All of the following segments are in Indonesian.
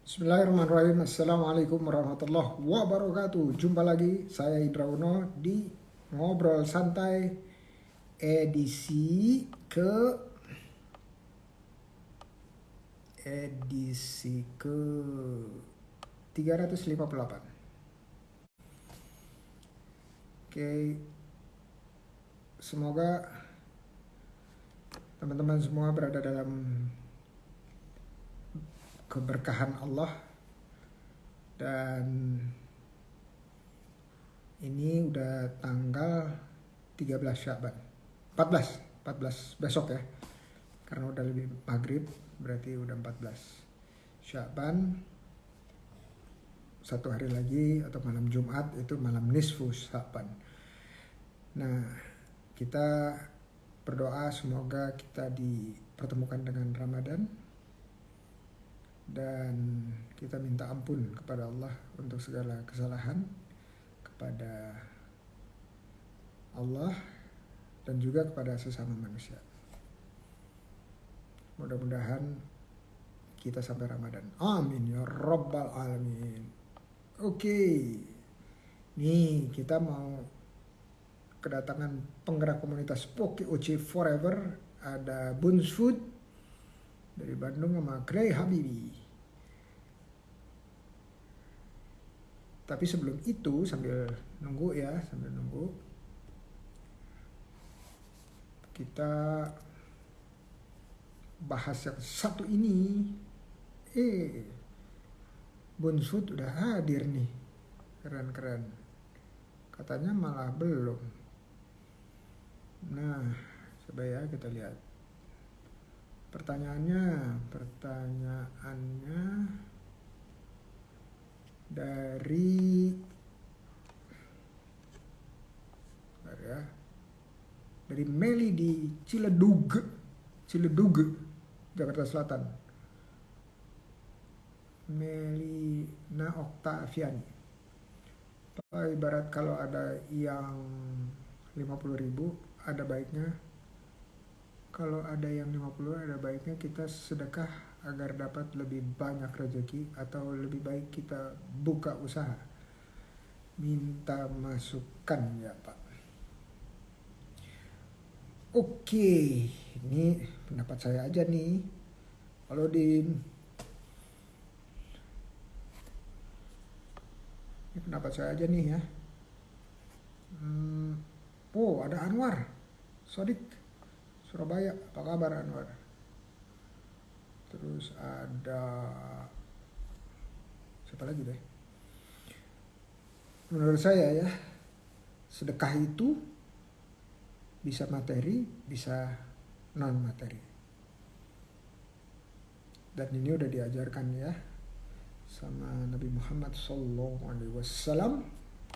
Bismillahirrahmanirrahim. Assalamualaikum warahmatullahi wabarakatuh. Jumpa lagi saya Indra Uno di Ngobrol Santai edisi ke edisi ke 358. Oke, semoga teman-teman semua berada dalam keberkahan Allah, dan ini udah tanggal 13 Sya'ban. 14 besok ya. Karena udah lebih maghrib, berarti udah 14 Sya'ban. Satu hari lagi atau malam Jumat itu malam nisfu Sya'ban. Nah, kita berdoa semoga kita dipertemukan dengan Ramadan, dan kita minta ampun kepada Allah untuk segala kesalahan, kepada Allah dan juga kepada sesama manusia. Mudah-mudahan kita sampai Ramadan. Amin ya rabbal alamin. Oke. Nih, kita mau kedatangan penggerak komunitas Poke OC Forever. Ada Buns Food dari Bandung sama Grey Habibi. Tapi sebelum itu, sambil nunggu, kita bahas yang satu ini. Buns Food udah hadir nih. Keren-keren. Katanya malah belum. Nah, coba ya kita lihat. Pertanyaannya dari Meli di Ciledug, Jakarta Selatan. Melina Oktaviani. Ibarat kalau ada yang 50.000, ada baiknya, kalau ada yang 50, ada baiknya kita sedekah agar dapat lebih banyak rezeki, atau lebih baik kita buka usaha. Minta masukan ya Pak. Oke, ini pendapat saya aja nih. Halo Din. Ini pendapat saya aja nih ya. Oh, ada Anwar Sodik, Surabaya. Apa kabar Anwar? Terus ada siapa lagi deh? Menurut saya ya, sedekah itu bisa materi, bisa non materi. Dan ini udah diajarkan ya sama Nabi Muhammad SAW,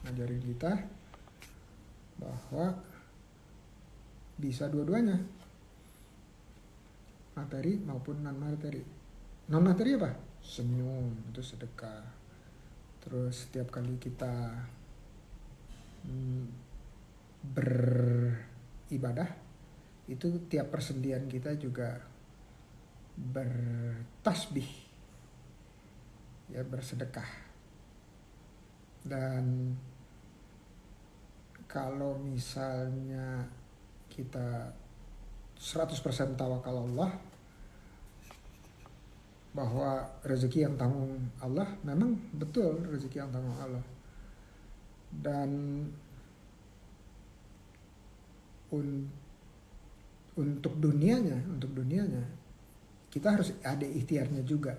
ngajarin kita bahwa bisa dua-duanya, materi maupun non materi. Non materi apa? Senyum, itu sedekah. Terus setiap kali kita beribadah, itu tiap persendian kita juga bertasbih, ya, bersedekah. Dan kalau misalnya kita 100% tawakal Allah, bahwa rezeki yang tanggung Allah, memang betul rezeki yang tanggung Allah. Dan untuk dunianya kita harus ada ikhtiarnya juga.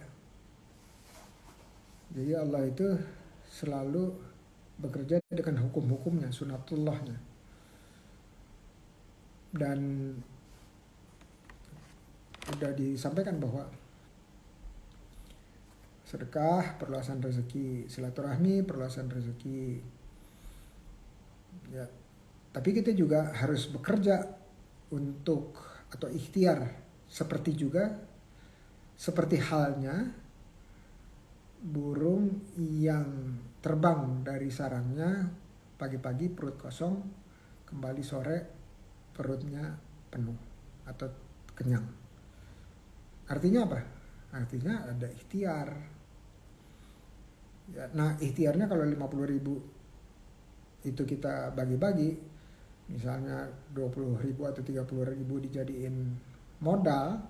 Jadi Allah itu selalu bekerja dengan hukum-hukumnya, sunatullahnya. Dan udah disampaikan bahwa sedekah perluasan rezeki, silaturahmi perluasan rezeki. Ya, tapi kita juga harus bekerja untuk, atau ikhtiar, seperti halnya burung yang terbang dari sarangnya, pagi-pagi perut kosong, kembali sore perutnya penuh atau kenyang. Artinya apa? Artinya ada ikhtiar. Ya, nah ikhtiarnya kalau 50.000 itu kita bagi-bagi, misalnya 20.000 atau 30.000 dijadiin modal,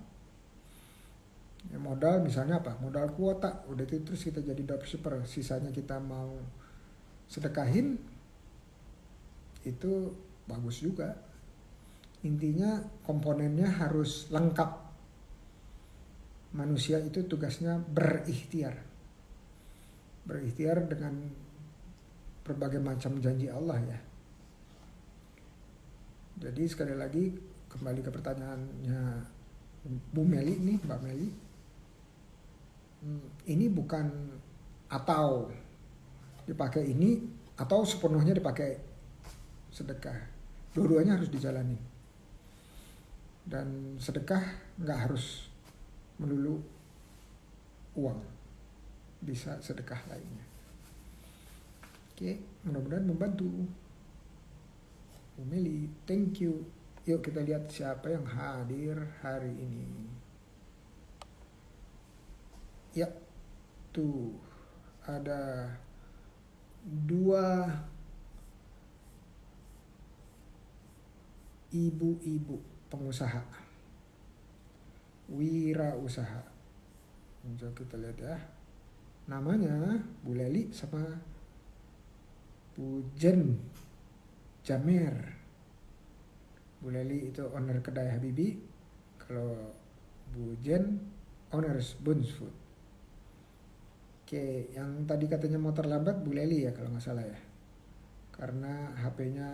ya modal misalnya apa? Modal kuota, udah itu terus kita jadi dropshipper, sisanya kita mau sedekahin, itu bagus juga. Intinya komponennya harus lengkap. Manusia itu tugasnya berikhtiar. Berikhtiar dengan berbagai macam janji Allah ya. Jadi sekali lagi kembali ke pertanyaannya Bu Meli nih, Mbak Meli. Ini bukan atau dipakai ini atau sepenuhnya dipakai sedekah. Dua-duanya harus dijalani. Dan sedekah nggak harus melulu uang, bisa sedekah lainnya. Oke, mudah-mudahan membantu. Bu Meli, thank you. Yuk kita lihat siapa yang hadir hari ini. Ya, tuh ada 2 ibu-ibu pengusaha, wirausaha. Coba kita lihat ya. Namanya Bu Leli sama Bu Jen Jamer. Bu Leli itu owner kedai Habibi, kalau Bu Jen owner Buns Food. Oke, yang tadi katanya mau terlambat Bu Leli ya kalau nggak salah ya, karena HP-nya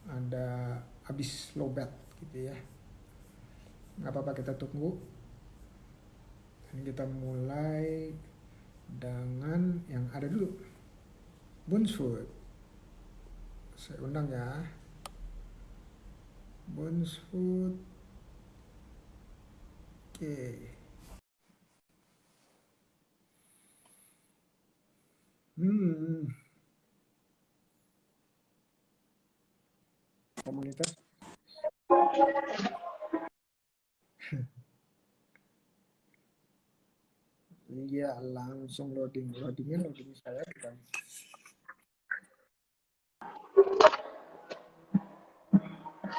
ada habis lowbat gitu ya. Nggak apa-apa, kita tunggu. Dan kita mulai dengan yang ada dulu, Buns Food. Saya undang ya, Buns Food. Oke. Komunitas. Iya, langsung loading saya kan.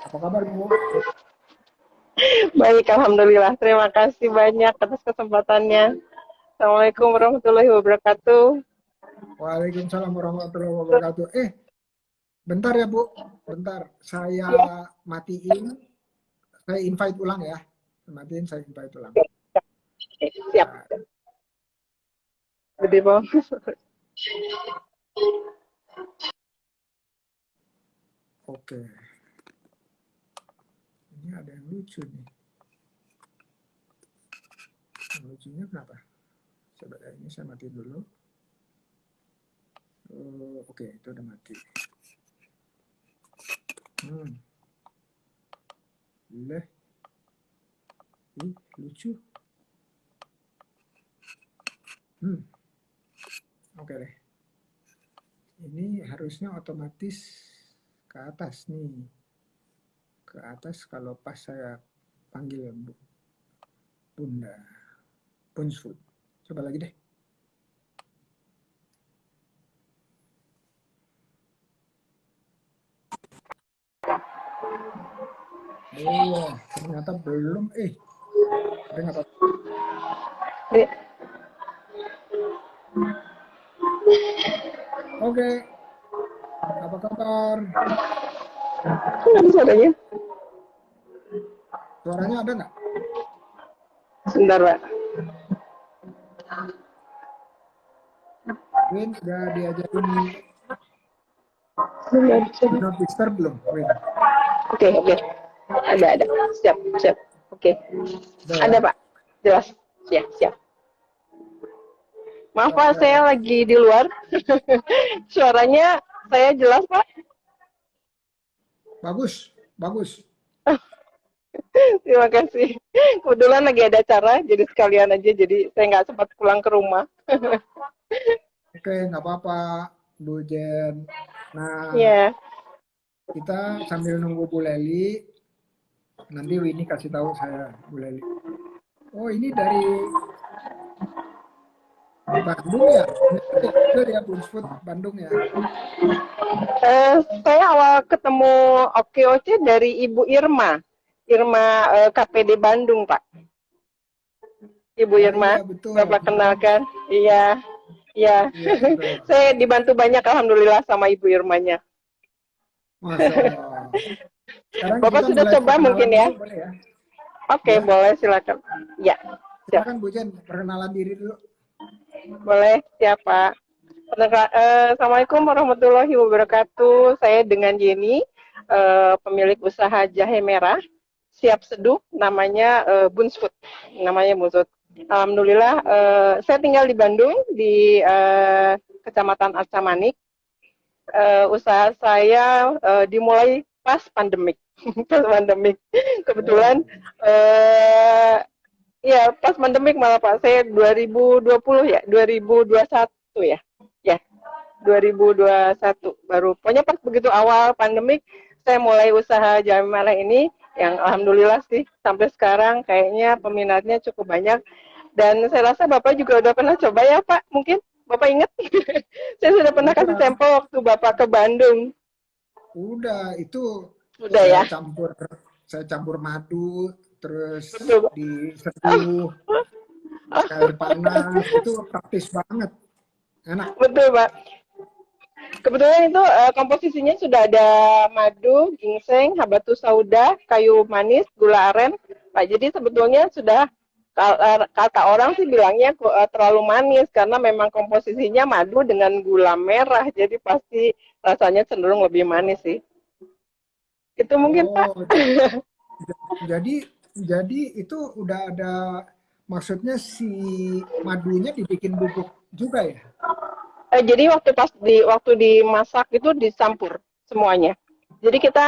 Apa kabar Bu? Baik, alhamdulillah. Terima kasih banyak atas kesempatannya. Assalamualaikum warahmatullahi wabarakatuh. Waalaikumsalam warahmatullahi wabarakatuh. Bentar ya Bu, bentar. Saya Ya, matiin, saya invite ulang ya. Matiin, saya invite ulang. siap. Gede bang. Oke. Ini ada yang lucu nih. Yang lucunya kenapa? Coba ini saya matiin dulu. Oke, itu udah mati. Leh. Lucu. Oke deh. Ini harusnya otomatis ke atas nih. Ke atas kalau pas saya panggil Bunda. Buns Food. Coba lagi deh. Ternyata belum. Udah nggak apa-apa. Oke. Apa kabar? Nggak bisa adanya. Suaranya ada nggak? Sebentar, Pak. Win, udah diajarin Nggak bisa. not disturb belum? Win. Oke. Ada. Siap. Oke. Ada, Ya? Pak. Jelas. Siap. Maaf, Pak, Oke. saya lagi di luar. Suaranya saya jelas, Pak. Bagus. Terima kasih. Kebetulan lagi ada acara, jadi sekalian aja. Jadi saya nggak sempat pulang ke rumah. Oke, nggak apa-apa, Bu Jen. Nah, Ya. kita sambil nunggu Bu Leli, nanti Winnie kasih tahu saya, Bu Leli. Oh, ini dari Bandung ya? Itu ya Bunsfood Bandung ya. Saya awal ketemu OKOC dari Ibu Irma. Irma KPD Bandung, Pak. Ibu Oh Irma, iya betul. Bapak kenalkan. Iya, iya. Iya betul. Saya dibantu banyak, alhamdulillah, sama Ibu Irmanya. Masya Allah. Sekarang Bapak kita sudah mulai coba perkenalan mungkin ya? dulu boleh ya? Oke, Ya, boleh, silakan. Ya, siap. silakan Bu Jen, perkenalan diri dulu. Boleh, siapa? Assalamualaikum warahmatullahi wabarakatuh. Saya dengan Jenny, pemilik usaha jahe merah, siap seduh, namanya Bunsfood. Namanya Bunsfood. Alhamdulillah, saya tinggal di Bandung, di Kecamatan Arca Manik. Usaha saya dimulai pas pandemik. Pas pandemik. Kebetulan, Oh, ya pas pandemik malah Pak. Saya 2020 ya, 2021 ya. Ya, 2021 baru. Pokoknya pas begitu awal pandemik, saya mulai usaha jahe merah ini yang alhamdulillah sih sampai sekarang kayaknya peminatnya cukup banyak. Dan saya rasa Bapak juga udah pernah coba ya Pak, mungkin Bapak ingat? Saya sudah pernah kasih udah, sampel waktu Bapak ke Bandung. udah itu Udah saya ya? campur saya campur madu, terus Betul. diseduh pakai air panas, itu praktis banget, enak. Betul Pak. Kebetulan itu komposisinya sudah ada madu, ginseng, habatus sauda, kayu manis, gula aren, Pak. Jadi sebetulnya sudah kata orang sih bilangnya terlalu manis karena memang komposisinya madu dengan gula merah, jadi pasti rasanya cenderung lebih manis sih. Itu mungkin Pak. Oh, jadi jadi itu udah ada, maksudnya si madunya dibikin bubuk juga ya? Jadi waktu dimasak itu dicampur semuanya. Jadi kita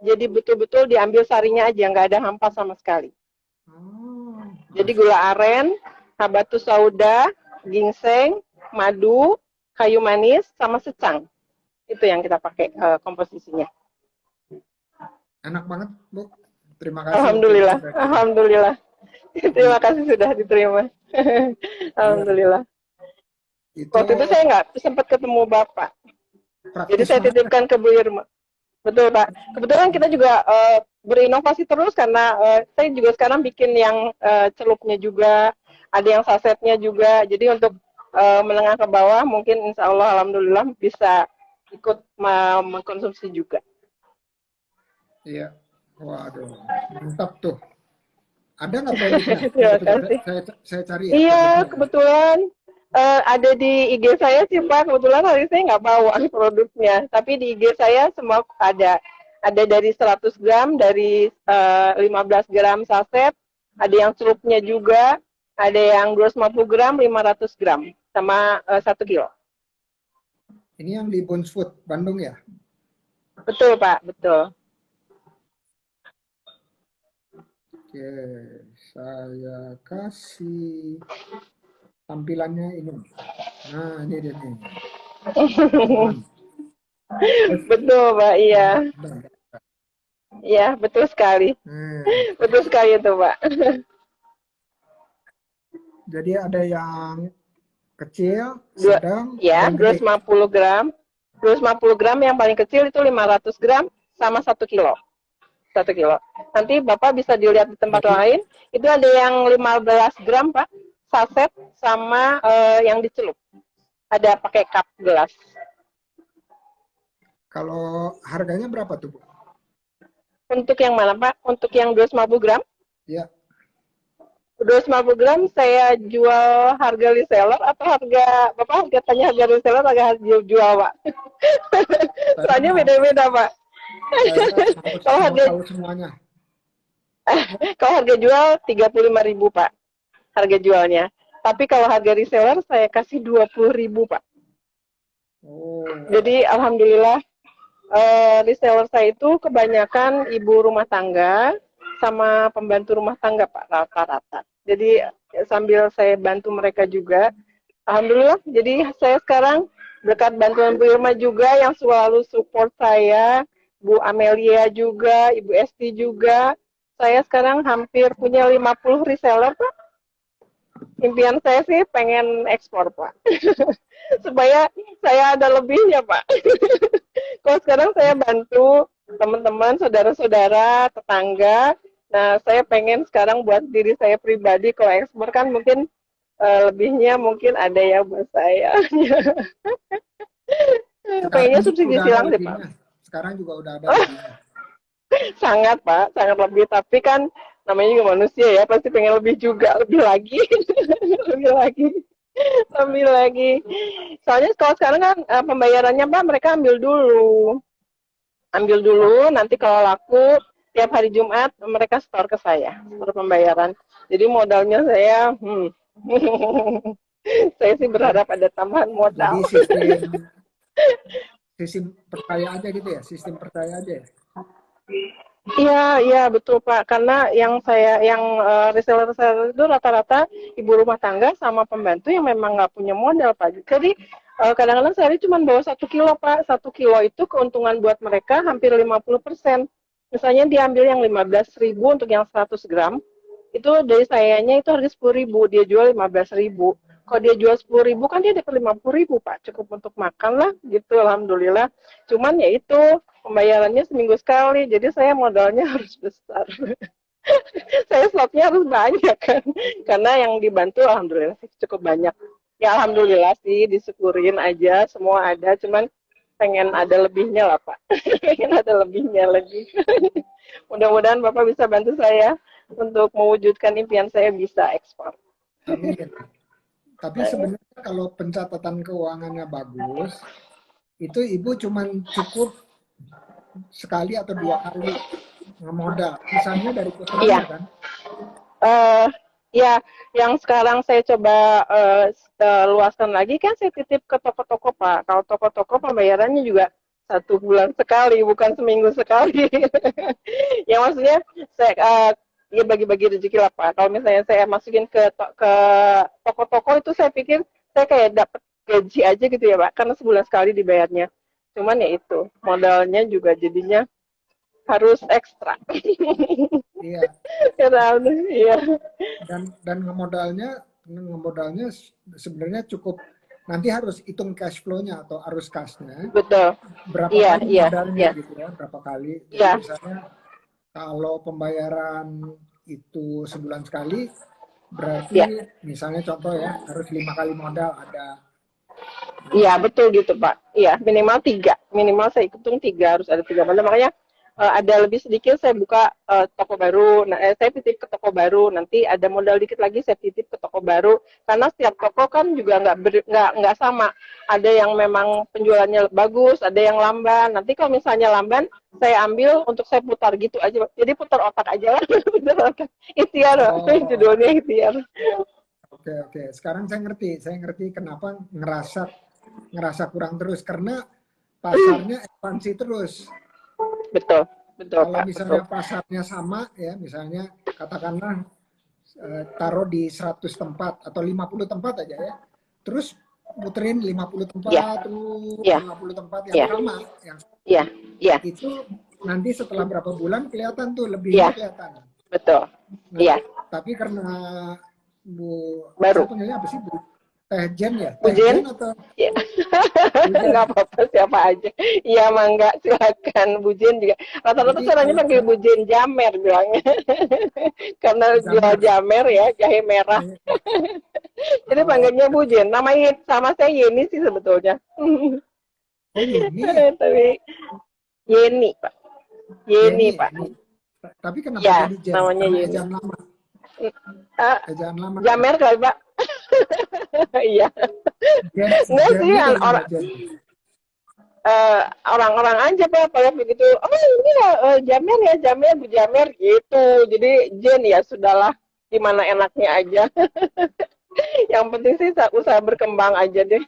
jadi betul-betul diambil sarinya aja, nggak ada hampa sama sekali. Oh, Jadi gula aren, habatus sauda, ginseng, madu, kayu manis, sama secang. Itu yang kita pakai komposisinya. enak banget Bu. Terima kasih untuk Alhamdulillah, informasinya. alhamdulillah. Terima Iya, kasih sudah diterima. iya. Alhamdulillah. Itu Waktu itu saya nggak sempat ketemu Bapak. Jadi praktis saya banget. titipkan ke Bu Irma. Betul Pak. Kebetulan kita juga berinovasi terus karena saya juga sekarang bikin yang celupnya juga, ada yang sasetnya juga. Jadi untuk menengah ke bawah mungkin insya Allah alhamdulillah bisa ikut mengkonsumsi juga. Iya. Waduh, mantap tuh. Ada nggak produknya? Coba Terima coba kasih. saya cari ya Iya, produknya ya. kebetulan ada di IG saya sih Pak. Kebetulan hari ini saya nggak bawa produknya, tapi di IG saya semua ada. Ada dari 100 gram, dari 15 gram saset, ada yang celupnya juga, ada yang 250 gram, 500 gram, sama 1 kilo. Ini yang di Bones Food Bandung ya. Betul Pak, betul. Oke, saya kasih tampilannya ini. Nah, ini dia nih. Aman. Betul Pak, iya. Udah. Iya, betul sekali. Nah, Betul sekali itu Pak. jadi ada yang kecil, Dua, sedang, ada ya, yang dua gede. ratus lima puluh gram. 250 gram yang paling kecil itu 500 gram sama 1 kilo. 1 kilo. Nanti Bapak bisa dilihat di tempat Jadi lain. Itu ada yang 15 gram, Pak. Saset sama yang dicelup. Ada pakai cup gelas. kalau harganya berapa tuh Bu? Untuk yang mana, Pak? Untuk yang 250 gram? Ya, 250 gram saya jual harga reseller atau harga, Bapak harga tanya harga reseller atau harga jual, Pak? Soalnya saya beda-beda, Pak. saya Kalau mau harga tahu semuanya. kalau harga jual 35.000 Pak. Harga jualnya. Tapi kalau harga reseller saya kasih 20.000 Pak. Oh, Jadi alhamdulillah reseller saya itu kebanyakan ibu rumah tangga sama pembantu rumah tangga Pak rata-rata. Jadi sambil saya bantu mereka juga. Alhamdulillah. Jadi saya sekarang berkat bantuan Bu Irma juga yang selalu support saya, Bu Amelia juga, Ibu Esti juga. Saya sekarang hampir punya 50 reseller Pak. Impian saya sih pengen ekspor, Pak. Supaya saya ada lebihnya, Pak. Kalau sekarang saya bantu teman-teman, saudara-saudara, tetangga. Nah, saya pengen sekarang buat diri saya pribadi, kalau ekspor kan mungkin lebihnya mungkin ada ya buat saya. Sekarang Pengennya juga subsidi udah ada silang deh, Pak. lebihnya. Sekarang juga udah ada lebihnya. Sangat, Pak, sangat lebih. Tapi kan namanya juga manusia ya, pasti pengen lebih juga, lebih lagi, lebih lagi, lebih lagi. Soalnya kalau sekarang kan pembayarannya, Pak, mereka ambil dulu, nanti kalau laku tiap hari Jumat mereka store ke saya, store pembayaran. Jadi modalnya saya, saya sih Jadi, berharap ada tambahan jadi modal. sistem sistem percaya aja gitu ya, sistem percaya aja ya. Iya, iya betul Pak. Karena yang reseller-reseller itu rata-rata ibu rumah tangga sama pembantu yang memang nggak punya modal Pak. Jadi kadang-kadang sehari cuma bawa 1 kilo Pak. 1 kilo itu keuntungan buat mereka hampir 50%. Misalnya diambil yang 15.000 untuk yang 100 gram, itu dari sayanya itu harga 10.000, dia jual 15.000. Kalau dia jual 10.000 kan dia dapat 50.000 Pak, cukup untuk makan lah gitu, alhamdulillah. Cuman ya itu pembayarannya seminggu sekali, jadi saya modalnya harus besar. Saya slotnya harus banyak kan, karena yang dibantu alhamdulillah sih cukup banyak. Ya alhamdulillah sih, disyukurin aja, semua ada, cuman pengen ada lebihnya lah Pak. Pengen ada lebihnya lagi. Mudah-mudahan Bapak bisa bantu saya untuk mewujudkan impian saya bisa ekspor. Amin. Tapi sebenarnya kalau pencatatan keuangannya bagus, itu ibu cuman cukup sekali atau 2 kali ngemodal. Sisanya dari puterannya Iya, kan. eh ya, yang sekarang saya coba luaskan lagi kan saya titip ke toko-toko Pak. Kalau toko-toko pembayarannya juga 1 bulan sekali, bukan seminggu sekali. Ya maksudnya saya ya bagi-bagi rezeki lah Pak. Kalau misalnya saya masukin ke toko-toko itu saya pikir saya kayak dapat gaji aja gitu ya Pak, karena sebulan sekali dibayarnya. Cuman ya itu modalnya juga jadinya harus ekstra. Iya. Iya, Dan ngemodalnya sebenarnya cukup, nanti harus hitung cash flow-nya atau arus kasnya betul. berapa Iya, kali iya, modalnya iya, gitu ya, berapa kali. Jadi iya, misalnya kalau pembayaran itu sebulan sekali, iya. berarti misalnya contoh ya harus 5 kali modal ada. Iya betul gitu Pak. Iya minimal tiga, minimal saya hitung tiga harus ada tiga. Makanya ada lebih sedikit saya buka toko baru. Nah, saya titip ke toko baru. Nanti ada modal dikit lagi saya titip ke toko baru. Karena setiap toko kan juga nggak sama. Ada yang memang penjualannya bagus, ada yang lamban. Nanti kalau misalnya lamban, saya ambil untuk saya putar gitu aja. Jadi putar otak aja lah. Putar otak. Ikhtiar, Oh, judulnya ikhtiar. oke oke. Sekarang saya ngerti. Saya ngerti kenapa ngerasa ngerasa kurang terus, karena pasarnya ekspansi terus. Betul, betul Kalau Pak, betul. misalnya pasarnya sama ya, misalnya katakanlah taruh di 100 tempat atau 50 tempat aja ya. Terus muterin 50 Iya, tempat, terus iya, 50 tempat yang iya, sama. Yang iya, iya, itu nanti setelah berapa bulan kelihatan tuh, lebihnya iya, kelihatan. betul. Nah, Iya, tapi karena Bu, saya baru. panggilnya apa sih? Bu Teh Jen ya? Teh Jen Bujen? atau Iya. Bu Nggak Jen? apa-apa, siapa aja. Iya, mangga, silakan. Bujen juga. Rata-rata Jadi caranya kalau panggil bujen jamer bilangnya. Karena jual Jamer, jamer ya, jahe merah. Jadi oh, panggilnya bujen. Namanya sama saya Yeni sih sebetulnya. oh Yeni, Tapi Yeni, Pak. Yeni, Yeni, Pak. Yeni. Tapi kenapa Ya, jadi Jen? namanya Karena Yeni. ejaan lama, Ah, ejaan lama ya. jamer kali, Pak. Iya. Jen, Enggak sih, Jennya dari mana orang Jen? orang-orang aja pak kalau begitu oh ini Jamer ya Jamer Bu Jamer gitu jadi Jen ya sudahlah gimana enaknya aja yang penting sih usaha berkembang aja deh.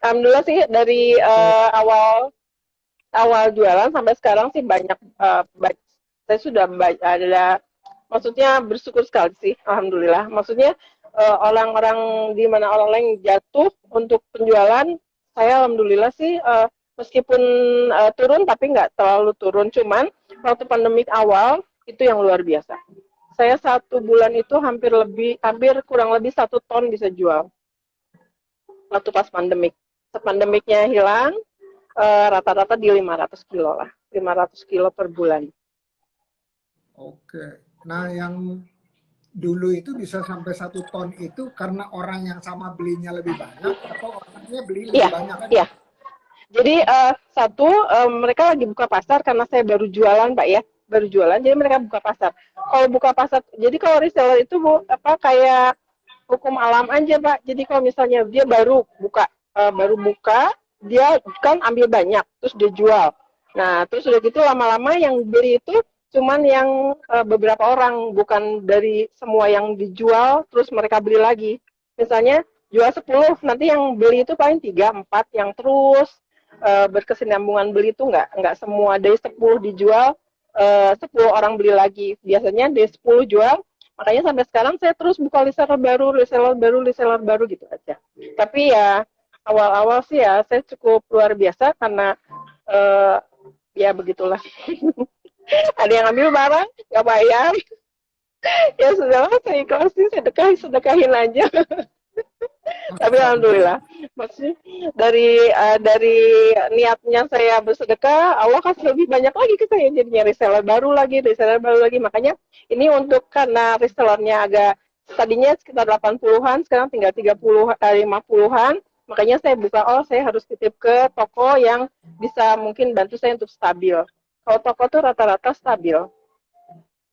Alhamdulillah sih dari Oke, awal awal jualan sampai sekarang sih banyak saya sudah ada maksudnya bersyukur sekali sih alhamdulillah maksudnya orang-orang di mana orang lain jatuh untuk penjualan saya alhamdulillah sih meskipun turun tapi nggak terlalu turun cuman waktu pandemik awal itu yang luar biasa Saya 1 bulan itu hampir kurang lebih 1 ton bisa jual waktu pas pandemik. Pandemiknya hilang, rata-rata di 500 kilo lah, 500 kilo per bulan. Oke. Nah, yang dulu itu bisa sampai 1 ton itu karena orang yang sama belinya lebih banyak atau orangnya beli lebih Iya, banyak aja? iya. Jadi satu, mereka lagi buka pasar karena saya baru jualan Pak ya, baru jualan, jadi mereka buka pasar. Kalau buka pasar, jadi kalau reseller itu bu, apa kayak hukum alam aja Pak. Jadi kalau misalnya dia baru buka, dia kan ambil banyak, terus dia jual. Nah, terus udah gitu lama-lama yang beli itu cuman yang beberapa orang, bukan dari semua yang dijual, terus mereka beli lagi. Misalnya jual 10, nanti yang beli itu paling 3, 4, yang terus berkesinambungan beli itu nggak semua dari 10 dijual, 10 orang beli lagi. Biasanya dari 10 jual, makanya sampai sekarang saya terus buka reseller baru, reseller baru, reseller baru gitu aja. Tapi ya awal-awal sih ya saya cukup luar biasa karena uh, ya begitulah. Ada yang ambil barang, nggak bayar, ya sudahlah saya ikhlasin, sedekahin aja. Tapi Masya Allah. alhamdulillah, maksudnya dari niatnya saya bersedekah, Allah kasih lebih banyak lagi ke saya, jadinya reseller baru lagi. Makanya ini untuk karena resellernya agak tadinya sekitar 80-an, sekarang tinggal 50-an. Makanya saya buka, saya harus titip ke toko yang bisa mungkin bantu saya untuk stabil. Kalau toko tuh rata-rata stabil.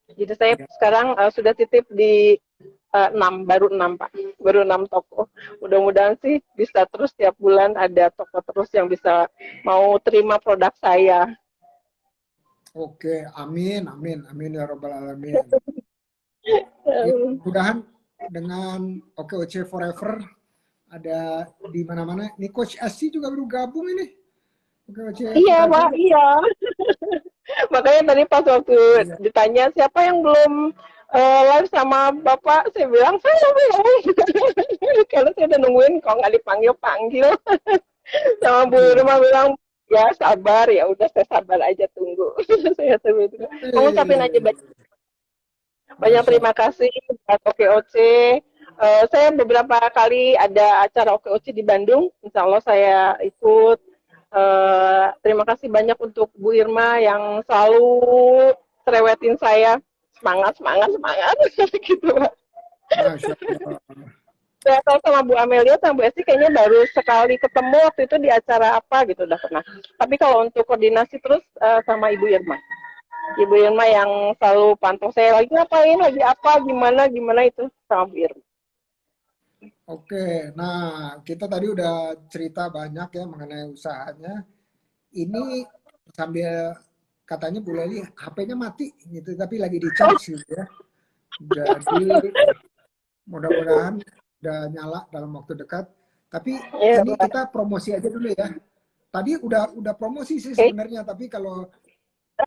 Jadi saya Ya. sekarang sudah titip di 6, baru 6 Pak, baru 6 toko. Mudah-mudahan sih bisa terus tiap bulan ada toko terus yang bisa mau terima produk saya. Oke, amin, amin, amin ya Robbal Alamin. Ya, Um, mudahan dengan OKOC Forever ada di mana-mana. Ini Coach Asti juga baru gabung ini. OKOC iya Forever. Pak, iya. Makanya tadi pas waktu Iya. ditanya siapa yang belum live sama Bapak, saya bilang saya belum. Karena saya udah nungguin kok nggak dipanggil-panggil. Sama Bu Iya. Irma bilang ya sabar, ya udah saya sabar aja tunggu. Saya tunggu. Mengucapin aja banyak Masya terima Allah. kasih buat OKOC. Saya beberapa kali ada acara OKOC di Bandung. Insya Allah saya ikut. Terima kasih banyak untuk Bu Irma yang selalu cerewetin saya. Semangat, semangat, semangat. Gitu, Pak. Masya Allah. Saya tahu sama Bu Amelia, sama Bu Esti kayaknya baru sekali ketemu waktu itu di acara apa gitu, udah pernah. Tapi kalau untuk koordinasi terus sama Ibu Irma. Ibu Irma yang selalu pantau saya lagi ngapain, lagi apa, gimana, gimana itu sama Bu Irma. Oke, nah kita tadi udah cerita banyak ya mengenai usahanya. Ini sambil katanya Bu Leli HP-nya mati gitu, tapi lagi di charge gitu ya. Jadi mudah-mudahan udah nyala dalam waktu dekat. Tapi Ya, ini kita promosi aja dulu ya. Tadi udah promosi sih oke. sebenarnya, tapi kalau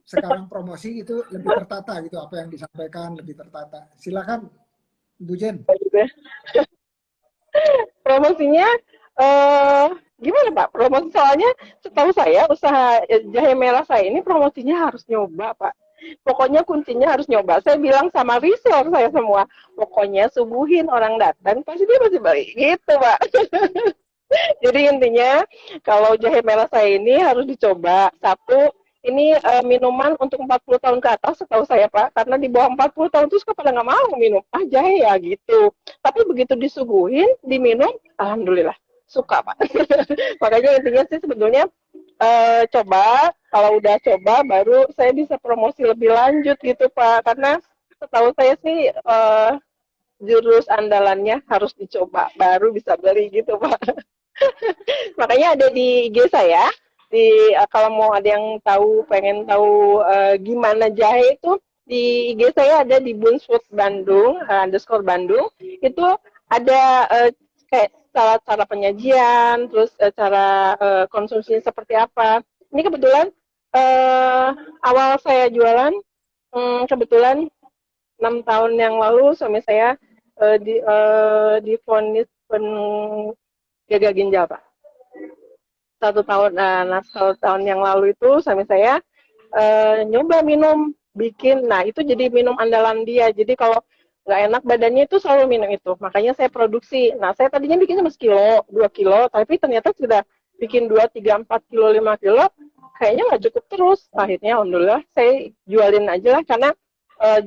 sekarang promosi itu lebih tertata gitu, apa yang disampaikan lebih tertata. Silakan Bu Jen. Juga. Promosinya, eh gimana Pak? Promosi soalnya setahu saya usaha jahe merah saya ini promosinya harus nyoba Pak. Pokoknya kuncinya harus nyoba. Saya bilang sama reseller saya semua, pokoknya subuhin orang datang pasti dia pasti balik gitu Pak. Jadi intinya kalau jahe merah saya ini harus dicoba. Satu, ini minuman untuk 40 tahun ke atas setahu saya Pak. Karena di bawah 40 tahun terus pada nggak mau minum. Ah jahe ya gitu. Tapi begitu disuguhin, diminum, alhamdulillah suka Pak. Makanya intinya sih sebetulnya coba. Kalau udah coba baru saya bisa promosi lebih lanjut gitu Pak. Karena setahu saya sih jurus andalannya harus dicoba baru bisa beli gitu Pak. Makanya ada di IG saya. Kalau mau ada yang pengen tahu gimana jahe itu di IG saya ada di Bunsfood Bandung underscore Bandung itu ada kayak cara penyajian, terus cara konsumsinya seperti apa. Ini kebetulan uh, awal saya jualan, kebetulan 6 tahun yang lalu suami saya divonis gagal ginjal Pak. 1 tahun, nah 1 tahun yang lalu itu suami saya nyoba minum bikin. Nah, itu jadi minum andalan dia. Jadi kalau nggak enak badannya itu selalu minum itu. Makanya saya produksi. Nah, saya tadinya bikin cuma sekilo, 2 kilo, tapi ternyata sudah bikin 2, 3, 4 kilo, 5 kilo, kayaknya nggak cukup terus. Akhirnya, alhamdulillah, saya jualin aja lah, karena eh,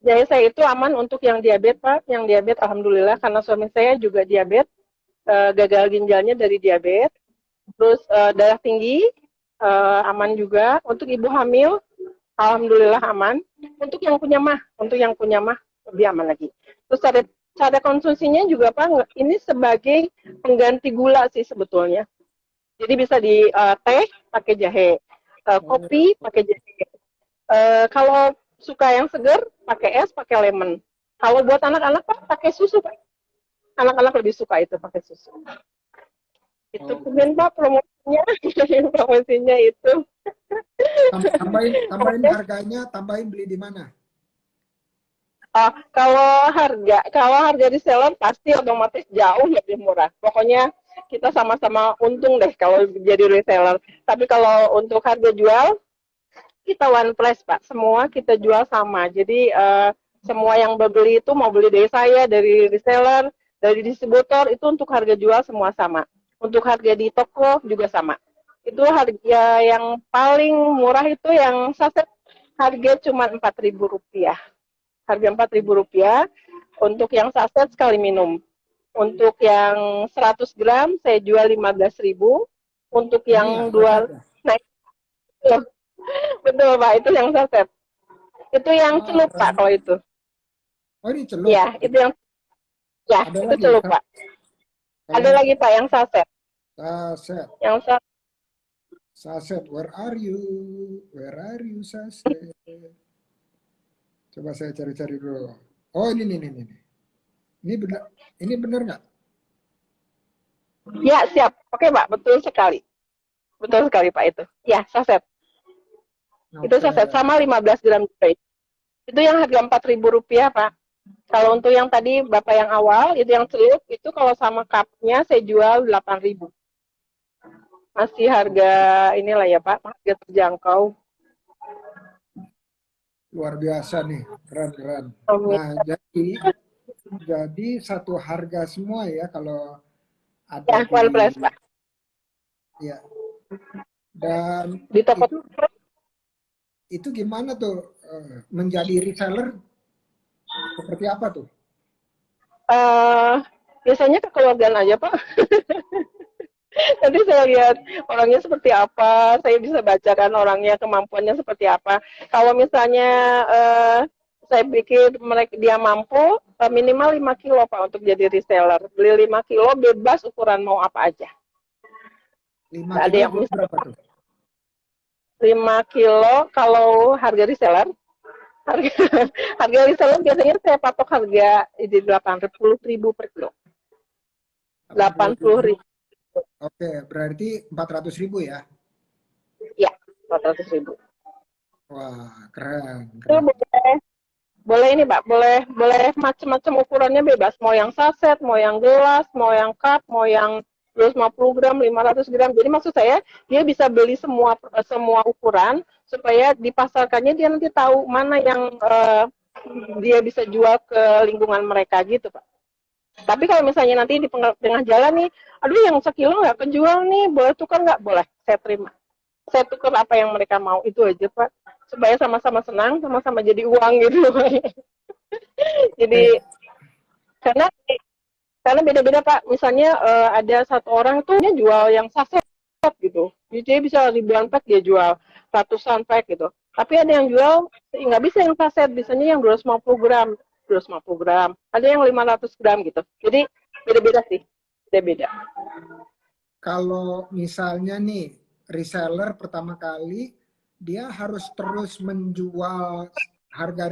jaya saya itu aman untuk yang diabetes, Pak. Yang diabetes, alhamdulillah, karena suami saya juga diabetes, gagal ginjalnya dari diabetes, terus darah tinggi, aman juga. Untuk ibu hamil, alhamdulillah aman. Untuk yang punya mah lebih aman lagi. Terus cara konsumsinya juga Pak, ini sebagai pengganti gula sih sebetulnya. Jadi bisa di teh pakai jahe, Oh, kopi pakai jahe. Kalau suka yang segar, pakai es, pakai lemon. Kalau buat anak-anak Pak, pakai susu Pak. Anak-anak lebih suka itu pakai susu. Itu kemudian oke. Pak promosinya, promosinya itu. Tambahin harganya, tambahin beli di mana? Kalau harga reseller pasti otomatis jauh lebih murah. Pokoknya kita sama-sama untung deh kalau jadi reseller. Tapi kalau untuk harga jual, kita one price Pak. Semua kita jual sama. Jadi semua yang beli itu mau beli dari saya, dari reseller, dari distributor, itu untuk harga jual semua sama. Untuk harga di toko juga sama. Itu harga yang paling murah itu yang saset, harga cuma Rp4.000. Harga Rp4.000 untuk yang saset sekali minum. Untuk yang 100 gram saya jual 15.000. Untuk Ini ya, yang saset dua, ya. nah itu betul Pak, itu yang saset. Itu yang Wah, celup keren Pak kalau juga. itu. Oh, ini celup. Ya, itu yang ya, Ada itu lagi celup kan? Pak. Kalau Ada yang lagi Pak yang saset. saset, Yang saset. saset, where are you? Where are you, saset? Coba saya cari-cari dulu. Oh, ini. Ini benar, ini benar nggak? Ya, siap. Oke Pak, betul sekali. Betul sekali Pak itu. Ya, saset. Itu Oke. saset sama 15 gram juga. Itu yang harga Rp4.000 Pak. Kalau untuk yang tadi Bapak yang awal, itu yang celup, itu kalau sama cupnya saya jual 8.000. Masih harga Oke. inilah ya Pak, harga terjangkau. Luar biasa nih, keren. Amin. Nah, jadi satu harga semua ya kalau ada Ya, di one price Pak. ya. Dan Di toko itu gimana tuh menjadi reseller seperti apa tuh? eh biasanya kekeluargaan aja Pak. Nanti saya lihat orangnya seperti apa, saya bisa bacakan orangnya, kemampuannya seperti apa. Kalau misalnya saya pikir mereka dia mampu, minimal 5 kilo Pak untuk jadi reseller. Beli 5 kilo bebas ukuran mau apa aja. 5 Nggak ada kilo yang jadi mesti berapa tuh? 5 kilo kalau harga reseller. Harga, harga reseller biasanya saya patok harga di 80.000 per kilo. 80.000. 80.000. Oke, berarti 400.000 ya. Ya, 400.000. Wah, keren, Itu keren. boleh. Boleh ini Pak, boleh macam-macam ukurannya bebas. Mau yang saset, mau yang gelas, mau yang cup, mau yang 250 gram, 500 gram. Jadi maksud saya, dia bisa beli semua ukuran supaya dipasarkannya dia nanti tahu mana yang dia bisa jual ke lingkungan mereka gitu Pak. Tapi kalau misalnya nanti di tengah jalan nih, aduh yang sekilo nggak kejual nih, boleh tukar nggak? Boleh, saya terima. Saya tukar apa yang mereka mau, itu aja Pak. Supaya sama-sama senang, sama-sama jadi uang gitu. Oke, Jadi karena karena beda-beda Pak. Misalnya ada satu orang tuh dia jual yang saset gitu. Jadi dia bisa ribuan pack dia jual, ratusan pack gitu. Tapi ada yang jual nggak bisa yang saset, bisanya yang 250 gram, 250 gram. Ada yang 500 gram gitu. Jadi beda-beda sih, beda-beda. kalau misalnya nih reseller pertama kali dia harus terus menjual harga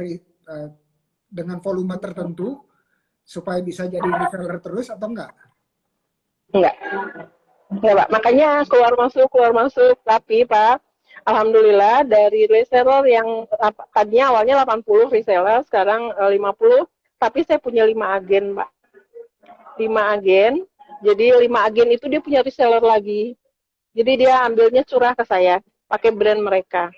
dengan volume tertentu supaya bisa jadi reseller terus atau enggak? Enggak, enggak Pak. Makanya keluar masuk. Tapi Pak, alhamdulillah dari reseller yang tadinya awalnya 80 reseller, sekarang 50. Tapi saya punya 5 agen Pak. 5 agen. Jadi 5 agen itu dia punya reseller lagi. Jadi dia ambilnya curah ke saya, pakai brand mereka.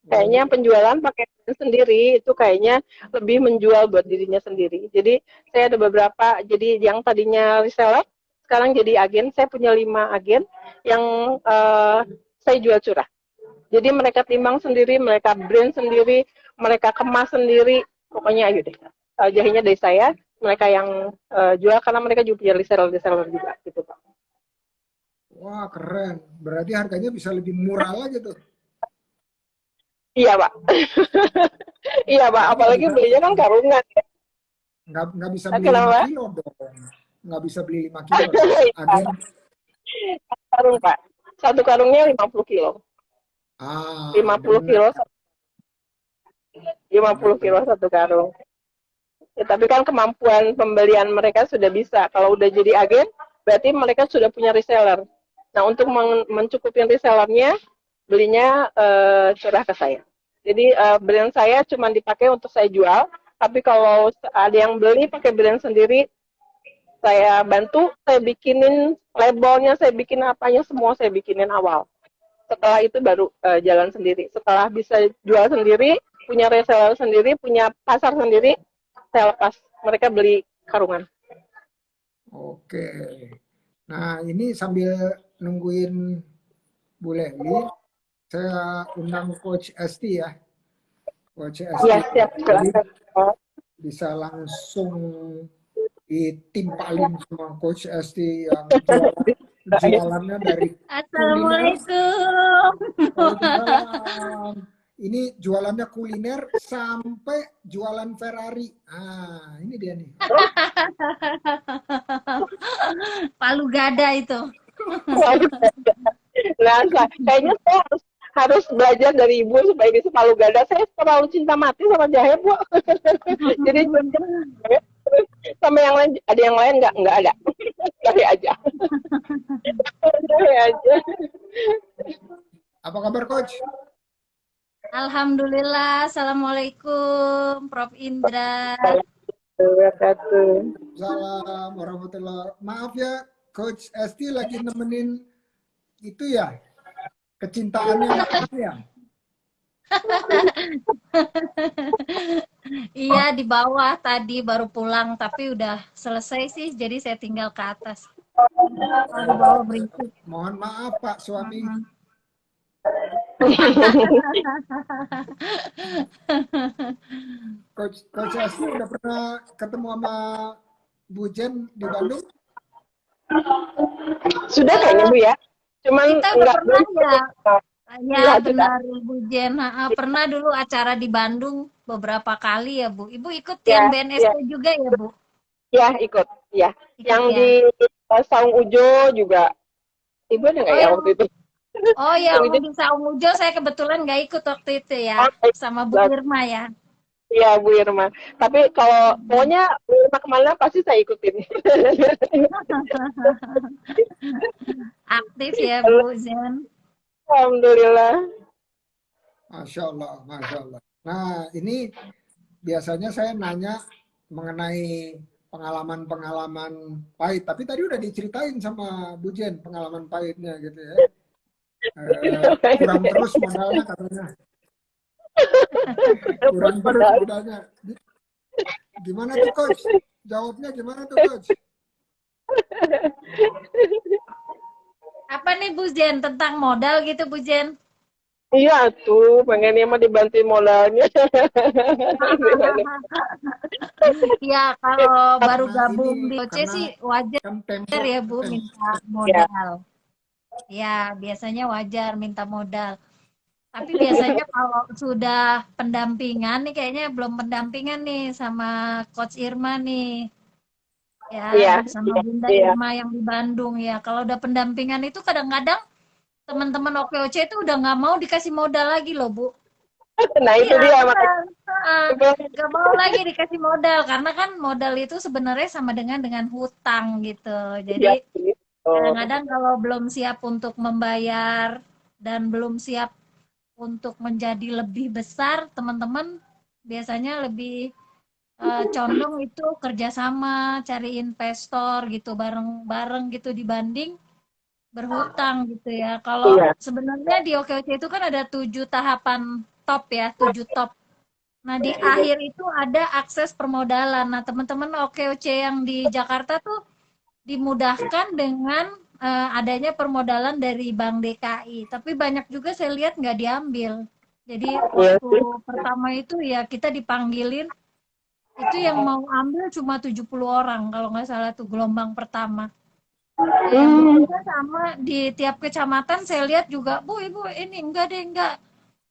Kayaknya Oh, penjualan pakai brand sendiri itu kayaknya lebih menjual buat dirinya sendiri. Jadi saya ada beberapa, jadi yang tadinya reseller sekarang jadi agen. Saya punya 5 agen yang saya jual curah. Jadi mereka timbang sendiri, mereka brand sendiri, mereka kemas sendiri. Pokoknya ayo deh. Jahitnya dari saya, mereka yang jual karena mereka juga punya reseller-reseller juga gitu Pak. wah keren. Berarti harganya bisa lebih murah lagi tuh. Iya Pak. Iya Pak, Berarti nggak apalagi bisa belinya kan karungan. nggak bisa beli 5 Kenapa? kilo dong. Nggak bisa beli 5 kilo dong. Agen, Karung Pak. Satu karungnya 50 kilo. ah 50 benar, kilo, 50 kilo benar-benar. satu karung. Ya, tapi kan kemampuan pembelian mereka sudah bisa. Kalau udah jadi agen, berarti mereka sudah punya reseller. Nah, untuk mencukupi resellernya, belinya curah ke saya. Jadi brand saya cuma dipakai untuk saya jual, tapi kalau ada yang beli pakai brand sendiri, saya bantu, saya bikinin labelnya, saya bikin apanya, semua saya bikinin awal. Setelah itu baru jalan sendiri. Setelah bisa jual sendiri, punya reseller sendiri, punya pasar sendiri, saya lepas. Mereka beli karungan. Oke. Nah, ini sambil nungguin Bu Leli, saya undang Coach Esti ya. Coach Iya, Esti. siap. Jadi Silahkan. bisa langsung ditimpalin sama Coach Esti yang jualannya dari kuliner. Assalamualaikum. Waalaikumsalam. Ini jualannya kuliner sampai jualan Ferrari. Ah, ini dia nih. Palu gada itu. Nah, kayaknya saya harus belajar dari ibu supaya bisa palu gada. Saya terlalu cinta mati sama jahe, Bu. Jadi sama yang lain, ada yang lain nggak ada. Jahe aja. Jahe aja. Apa kabar Coach? Alhamdulillah. Assalamualaikum, Prof. Indra. Wabarakatuh. Salam warahmatullah. Maaf ya, Coach Esti lagi nemenin itu ya, kecintaannya makan ya. Iya, di bawah tadi baru pulang, tapi udah selesai sih, jadi saya tinggal ke atas. Kalau di bawah berisik. Mohon maaf Pak suami. Mm-mm. Coach Esti udah pernah ketemu sama Bu Jen di Bandung? Sudah kayaknya Bu ya. Cuman Kita udah nggak pernah belum. ya. Ya, Sudah, sudah. benar Ibu Jen. Pernah dulu acara di Bandung beberapa kali ya, Bu. Ibu ikut yang Ya, ya, BNSP juga ya, Bu? ya ikut. Ya, Ikut yang ya. di Saung Ujo juga. Ibu ada nggak Oh ya yang waktu itu? yang Saung Ujo. di Saung Ujo saya kebetulan nggak ikut waktu itu ya, Oh, baik. sama Bu Irma ya. Iya Bu Irma. Tapi kalau pokoknya Bu Irma kemana pasti saya ikutin. Aktif ya, Bu Zen. Alhamdulillah. Masya Allah, Masya Allah. Nah, ini biasanya saya nanya mengenai pengalaman-pengalaman pahit. Tapi tadi udah diceritain sama Bu Jen pengalaman pahitnya gitu ya. Kurang terus modalnya katanya. Kurang terus modalnya. Gimana tuh Coach? Jawabnya gimana tuh Coach? Apa nih Bu Zen tentang modal gitu Bu Zen? Iya tuh, pengennya mah dibantuin modalnya. Ya kalau baru Karena ini, gabung di OC karena sih wajar kan tempo. ya Bu minta Ya, modal. Ya biasanya wajar minta modal. Tapi biasanya kalau sudah pendampingan nih kayaknya belum pendampingan nih sama Coach Irma nih. Ya, iya, sama iya, Bunda iya. Irma yang di Bandung ya. Kalau udah pendampingan itu kadang-kadang teman-teman OKOC itu udah nggak mau dikasih modal lagi loh, Bu. Nah itu Iya, dia makanya. benar. Heeh. Nggak mau lagi dikasih modal karena kan modal itu sebenarnya sama dengan hutang gitu. Jadi Ya, gitu. kadang-kadang kalau belum siap untuk membayar dan belum siap untuk menjadi lebih besar, teman-teman biasanya lebih condong itu kerjasama, cari investor gitu, bareng-bareng gitu dibanding berhutang gitu ya. Kalau Iya, sebenarnya di OKOC itu kan ada 7 tahapan top ya, 7 top. Nah, di akhir itu ada akses permodalan. Nah, teman-teman OKOC yang di Jakarta tuh dimudahkan dengan adanya permodalan dari Bank DKI. Tapi banyak juga saya lihat nggak diambil. Jadi Iya waktu sih. pertama itu ya kita dipanggilin, itu yang mau ambil cuma 70 orang kalau nggak salah tuh gelombang pertama. Nah, yang Hmm, berikutnya sama di tiap kecamatan saya lihat juga, Bu, Ibu, ini enggak deh, enggak.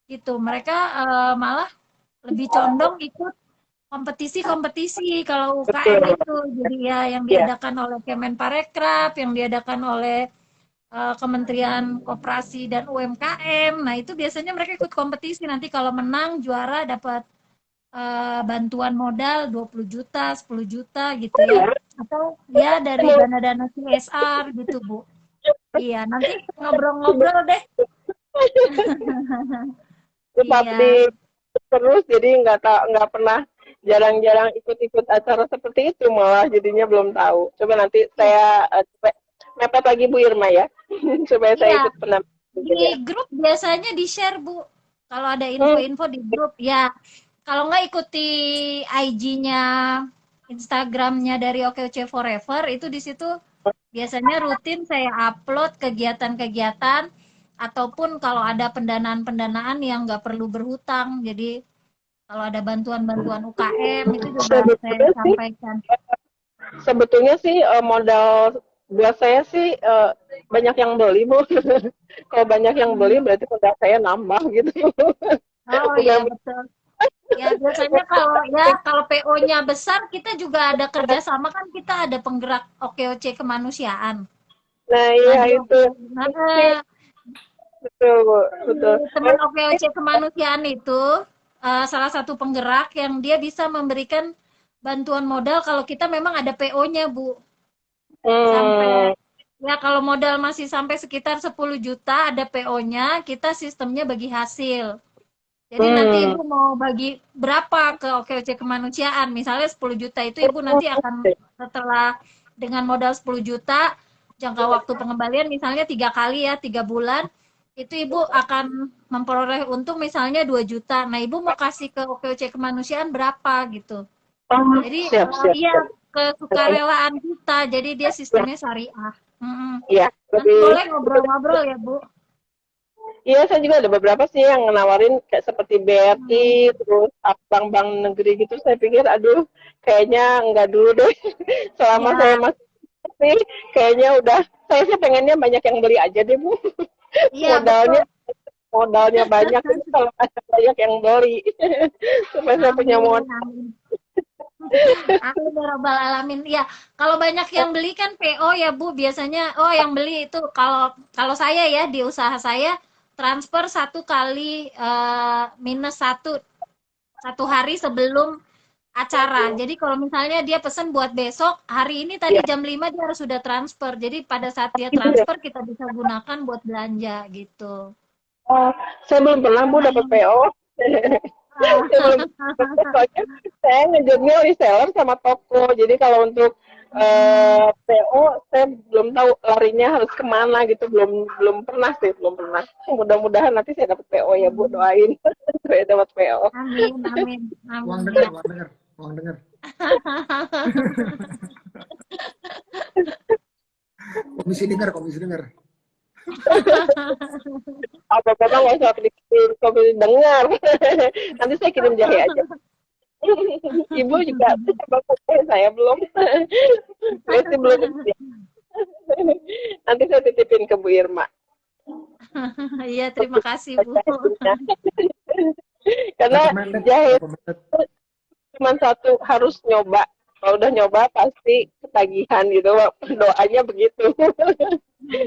Gitu. Mereka malah lebih condong ikut kompetisi-kompetisi kalau UKM betul. itu. Jadi ya yang Ya. diadakan oleh Kemenparekraf, yang diadakan oleh Kementerian Koperasi dan UMKM. Nah, itu biasanya mereka ikut kompetisi. Nanti kalau menang juara dapat bantuan modal 20 juta, 10 juta gitu ya. Atau ya dari dana-dana CSR gitu, Bu. Iya, nanti ngobrol-ngobrol deh. Tetap Iya, di terus jadi nggak pernah, jarang-jarang ikut-ikut acara seperti itu, malah jadinya belum tahu. Coba nanti iya, saya coba mepet lagi Bu Irma ya, supaya saya iya. ikut pendampingan Di juga. grup biasanya di-share, Bu. Kalau ada Hmm, info-info di grup, ya. Kalau nggak ikuti IG-nya, Instagram-nya dari OKOC Forever, itu di situ biasanya rutin saya upload kegiatan-kegiatan, ataupun kalau ada pendanaan-pendanaan yang nggak perlu berhutang. Jadi, kalau ada bantuan-bantuan UKM, itu juga saya sebetulnya sih sampaikan. sebetulnya sih modal buat saya sih banyak yang beli Bu. Kalau banyak yang beli Hmm. berarti modal saya nambah gitu. Oh iya, Bukan betul. Ya, biasanya kalau PO-nya besar, kita juga ada kerjasama kan, kita ada penggerak OKOC kemanusiaan. nah Nah, iya di itu nah, sih betul Bu, di betul. teman OKOC kemanusiaan itu salah satu penggerak yang dia bisa memberikan bantuan modal kalau kita memang ada PO-nya, Bu. Sampai Hmm, ya kalau modal masih sampai sekitar 10 juta ada PO-nya, kita sistemnya bagi hasil. Jadi nanti hmm. Ibu mau bagi berapa ke OKOC kemanusiaan? Misalnya 10 juta itu Ibu nanti akan setelah dengan modal 10 juta, jangka waktu pengembalian misalnya 3 kali ya, 3 bulan, itu Ibu akan memperoleh untung misalnya 2 juta. Nah, Ibu mau kasih ke OKOC kemanusiaan berapa gitu. Oh, Jadi siap, siap, iya siap. kesukarelaan kita. Jadi dia Ya, sistemnya syariah. Mm-mm. ya, Nanti lebih. boleh ngobrol-ngobrol ya, Bu. Iya, saya juga ada beberapa sih yang nawarin kayak seperti Hmm. BRI, terus bank-bank negeri gitu. Saya pikir, aduh, kayaknya enggak dulu deh. Selama saya Ya, masih sih, kayaknya udah. Saya sih pengennya banyak yang beli aja deh, Bu. iya betul. Modalnya, modalnya banyak. Ini kalau ada banyak yang beli, supaya saya punya Amin, modal. amin. Amin ya rabbal alamin. Ya, kalau banyak yang beli kan PO ya Bu, biasanya oh yang beli itu kalau kalau saya ya di usaha saya transfer 1 kali minus satu hari sebelum acara. Jadi kalau misalnya dia pesan buat besok, hari ini tadi Ya, jam 5 dia harus sudah transfer. Jadi pada saat dia gitu ya. transfer kita bisa gunakan buat belanja gitu. Oh, saya belum pernah, Bu, dapat Hmm. PO. Ah. Saya belum pernah, soalnya saya ngejobnya reseller sama toko. Jadi kalau untuk Hmm. PO, saya belum tahu larinya harus kemana gitu. Belum belum pernah sih, belum pernah. Mudah-mudahan nanti saya dapat PO ya, Bu. Hmm. Doain saya dapat PO. Amin, amin, Uang amin dengar, ya. uang dengar, uang dengar. Komisi dengar, komisi dengar. Apa-apa nggak usah dikirim, kalau dengar. Nanti saya kirim jahe aja. Ibu juga coba pakai, saya belum. Saya sih belum. Nanti saya titipin ke Bu Irma. Iya, terima kasih, Bu. Karena Berapa menit? jahe Berapa menit? cuma satu, harus nyoba. Kalau udah nyoba pasti ketagihan gitu. Doanya begitu.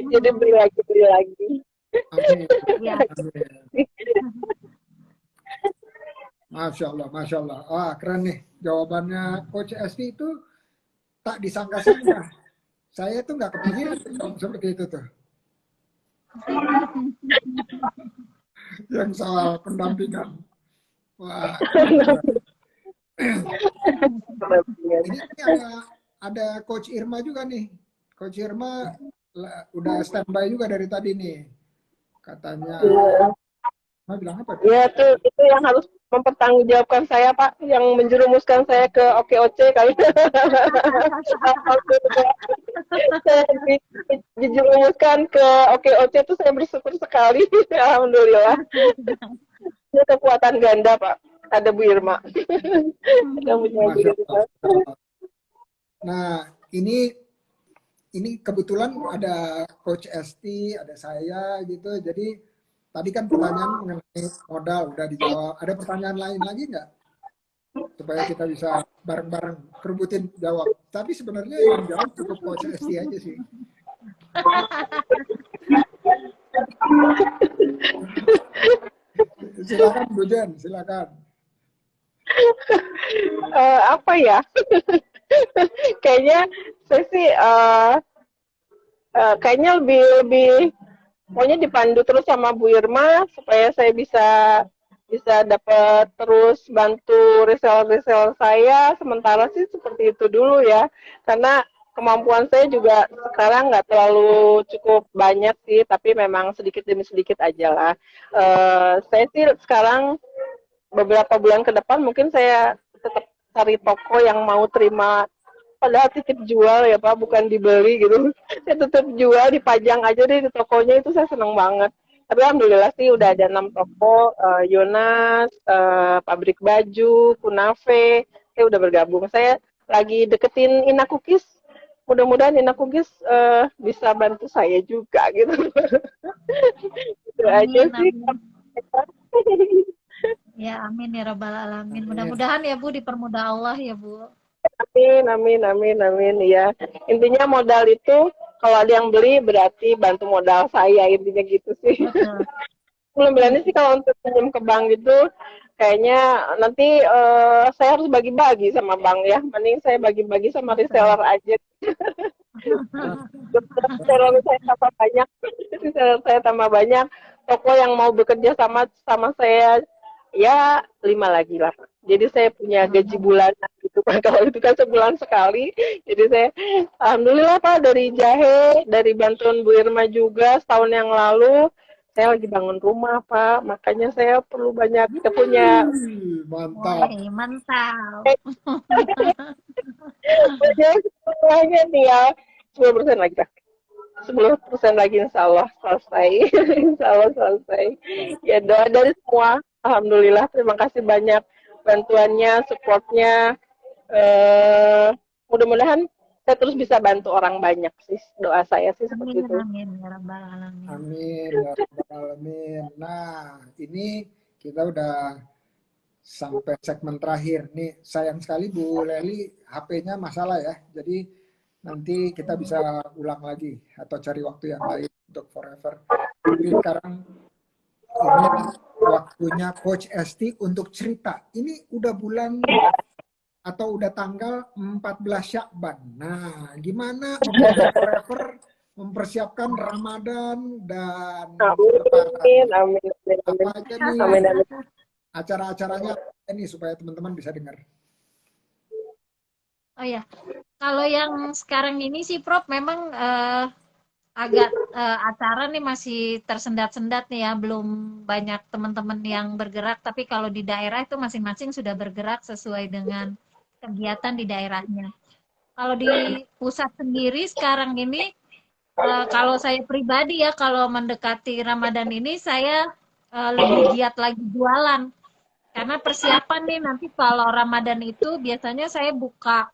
Jadi beli lagi, beli lagi. Amin. Ya, Amin. Masya Allah, Masya Allah. Wah, keren nih. Jawabannya Coach Esti itu tak disangka-sangka. Saya tuh nggak kepikiran seperti itu tuh. Yang soal pendampingan. Wah, keren, keren. Ini ada Coach Irma juga nih. Coach Irma udah standby juga dari tadi nih. Katanya Mau bilang apa tuh? Ya tuh itu yang harus mempertanggungjawabkan saya Pak, yang menjerumuskan saya ke OKOC kali. Saya dijerumuskan ke OKOC itu saya bersyukur sekali. Alhamdulillah. Ini kekuatan ganda Pak. Ada Bu Irma. Yang punya Bu Masya Irma. Allah. Nah, ini kebetulan ada Coach Esti, ada saya gitu. Jadi tadi kan pertanyaan mengenai modal udah dijawab. Ada pertanyaan lain lagi nggak? Supaya kita bisa bareng-bareng kerubutin jawab. Tapi sebenarnya yang jawab cukup Coach Esti aja sih. Silakan Bu Jen, silakan. Apa ya? Kayaknya saya sih kayaknya lebih lebih pokoknya dipandu terus sama Bu Irma supaya saya bisa bisa dapat terus bantu reseller-reseller saya. Sementara sih seperti itu dulu ya, karena kemampuan saya juga sekarang nggak terlalu cukup banyak sih, tapi memang sedikit demi sedikit aja lah. Saya sih sekarang beberapa bulan ke depan mungkin saya tetap cari toko yang mau terima, padahal titip jual ya Pak, bukan dibeli gitu. Saya tetap jual, dipajang aja deh di tokonya, itu saya seneng banget. Tapi alhamdulillah sih udah ada 6 toko, Yonas, pabrik baju, Kunafe, saya udah bergabung. Saya lagi deketin Ina Cookies. Mudah-mudahan Ina Cookies bisa bantu saya juga gitu. Itu aja Amin, sih. amin. Ya, amin ya Rabbal Alamin. Amin. Mudah-mudahan ya Bu, dipermudah Allah ya Bu. Amin, amin, amin, amin. Ya, intinya modal itu kalau ada yang beli berarti bantu modal saya, intinya gitu sih. Betul. Belum berani sih kalau untuk pinjam ke bank gitu, kayaknya nanti saya harus bagi-bagi sama bank ya. Mending saya bagi-bagi sama Betul. reseller aja. Reseller saya tambah banyak, reseller saya tambah banyak. Toko yang mau bekerja sama sama saya ya 5 lagi lah. Jadi saya punya gaji bulanan gitu kan. Kalau itu kan sebulan sekali. Jadi saya alhamdulillah Pak, dari jahe, dari bantuan Bu Irma juga setahun yang lalu saya lagi bangun rumah Pak. Makanya saya perlu banyak, kita punya Mantap. Woi, mantap. banyak semuanya nih ya. 10% lagi Kak. 10% lagi insya Allah selesai. Insya Allah selesai. Ya doa dari semua. Alhamdulillah, terima kasih banyak bantuannya, supportnya. Eh, Mudah-mudahan saya terus bisa bantu orang banyak sih. Doa saya sih Amin, seperti itu. amin ya Rabbal Alamin. Amin ya rabbal alamin. Nah, ini kita udah sampai segmen terakhir. Nih, sayang sekali Bu Leli HP-nya masalah ya. Jadi nanti kita bisa ulang lagi atau cari waktu yang lain untuk forever. Jadi sekarang ini waktunya Coach Esti untuk cerita. Ini udah bulan atau udah tanggal 14 Syakban. Nah, gimana Oktober Forever mempersiapkan Ramadan dan Lebaran Amin, nih? amin, amin, Apa amin. aja nih Amin, amin. acara-acaranya ini supaya teman-teman bisa dengar. Oh ya, kalau yang sekarang ini sih Prof memang agak acara nih masih tersendat-sendat nih ya, belum banyak teman-teman yang bergerak, tapi kalau di daerah itu masing-masing sudah bergerak sesuai dengan kegiatan di daerahnya. Kalau di pusat sendiri sekarang ini, kalau saya pribadi ya, kalau mendekati Ramadan ini saya lebih giat lagi jualan. Karena persiapan nih nanti kalau Ramadan itu biasanya saya buka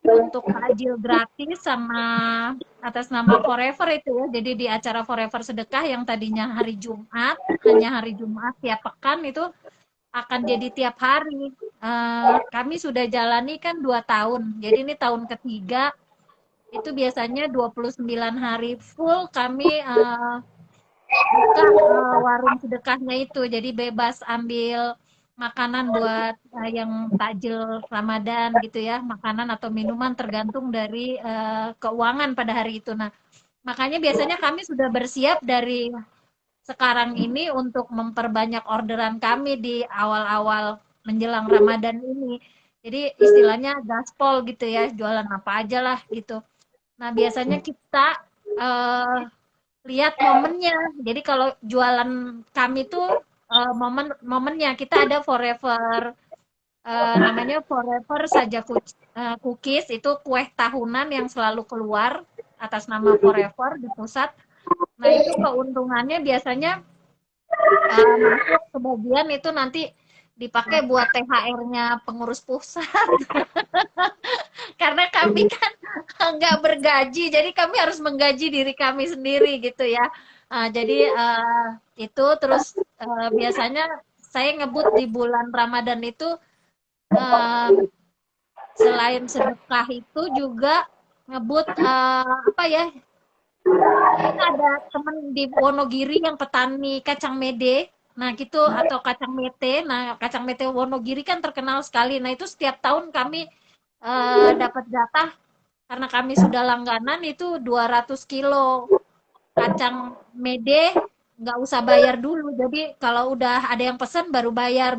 untuk takjil gratis sama atas nama Forever itu ya. Jadi di acara Forever Sedekah yang tadinya hari Jumat, hanya hari Jumat tiap pekan itu akan jadi tiap hari. Kami sudah jalani kan 2 tahun. Jadi ini tahun ketiga itu biasanya 29 hari full kami buka warung sedekahnya itu. Jadi bebas ambil makanan buat yang takjil Ramadan gitu ya, makanan atau minuman tergantung dari keuangan pada hari itu. Nah, makanya biasanya kami sudah bersiap dari sekarang ini untuk memperbanyak orderan kami di awal-awal menjelang Ramadan ini. Jadi istilahnya gaspol gitu ya, jualan apa aja lah gitu. Nah, biasanya kita lihat momennya. Jadi kalau jualan kami tuh momennya kita ada Forever, namanya Forever Saja Cookies, itu kue tahunan yang selalu keluar atas nama Forever di pusat. Nah, itu keuntungannya biasanya nanti sebagian itu nanti dipakai buat THR-nya pengurus pusat. Karena kami kan nggak bergaji, jadi kami harus menggaji diri kami sendiri gitu ya. Jadi itu terus biasanya saya ngebut di bulan Ramadan itu eh, selain sedekah itu juga ngebut apa ya? Kita ada temen di Wonogiri yang petani kacang mede. Nah, gitu atau kacang mete. Nah, kacang mete Wonogiri kan terkenal sekali. Nah, itu setiap tahun kami dapat jatah karena kami sudah langganan itu 200 kilo kacang mede, nggak usah bayar dulu. Jadi kalau udah ada yang pesan baru bayar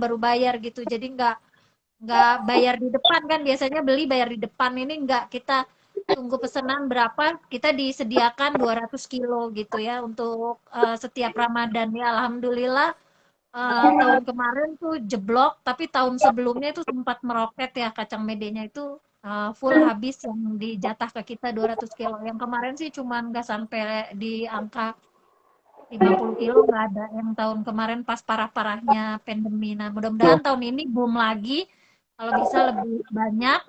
gitu. Jadi nggak bayar di depan kan biasanya beli bayar di depan ini nggak kita tunggu pesanan berapa kita disediakan 200 kilo gitu ya untuk setiap Ramadan ya Alhamdulillah tahun kemarin tuh jeblok tapi tahun sebelumnya itu sempat meroket ya kacang medenya itu full habis yang dijatah ke kita 200 kilo yang kemarin sih cuman nggak sampai di angka 50 kilo nggak ada yang tahun kemarin pas parah-parahnya pandemi. Nah, mudah-mudahan tahun ini boom lagi. Kalau bisa lebih banyak.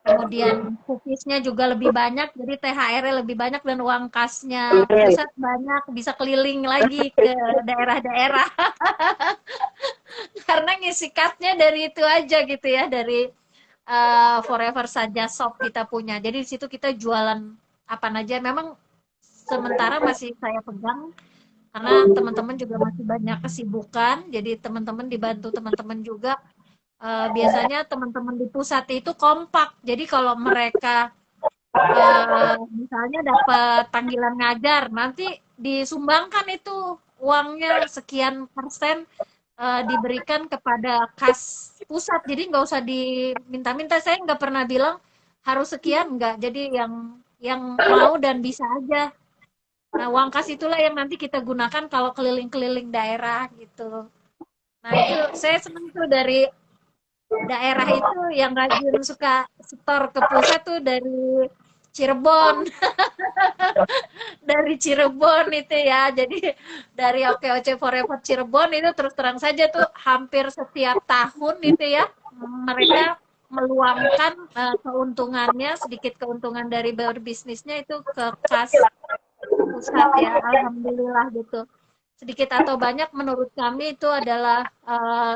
Kemudian cookiesnya juga lebih banyak. Jadi THR-nya lebih banyak dan uang kasnya Amin. pusat banyak. Bisa keliling lagi ke daerah-daerah. Karena ngisi kasnya dari itu aja gitu ya. Dari Forever Saja Shop kita punya. Jadi di situ kita jualan apa aja. Memang sementara masih saya pegang karena teman-teman juga masih banyak kesibukan, jadi teman-teman dibantu teman-teman juga. Biasanya teman-teman di pusat itu kompak, jadi kalau mereka misalnya dapat panggilan ngajar, nanti disumbangkan itu uangnya sekian persen diberikan kepada kas pusat, jadi nggak usah diminta-minta. Saya nggak pernah bilang harus sekian, nggak. Jadi yang mau dan bisa aja. Nah, uang kas itulah yang nanti kita gunakan kalau keliling-keliling daerah gitu. Nah, itu saya senang tuh dari daerah itu yang rajin suka setor ke pusat tuh dari Cirebon, dari Cirebon itu ya. Jadi dari OKOC Forever Cirebon itu terus terang saja tuh hampir setiap tahun itu ya mereka meluangkan keuntungannya sedikit keuntungan dari berbisnisnya itu ke kas pusat ya, alhamdulillah gitu. Sedikit atau banyak menurut kami itu adalah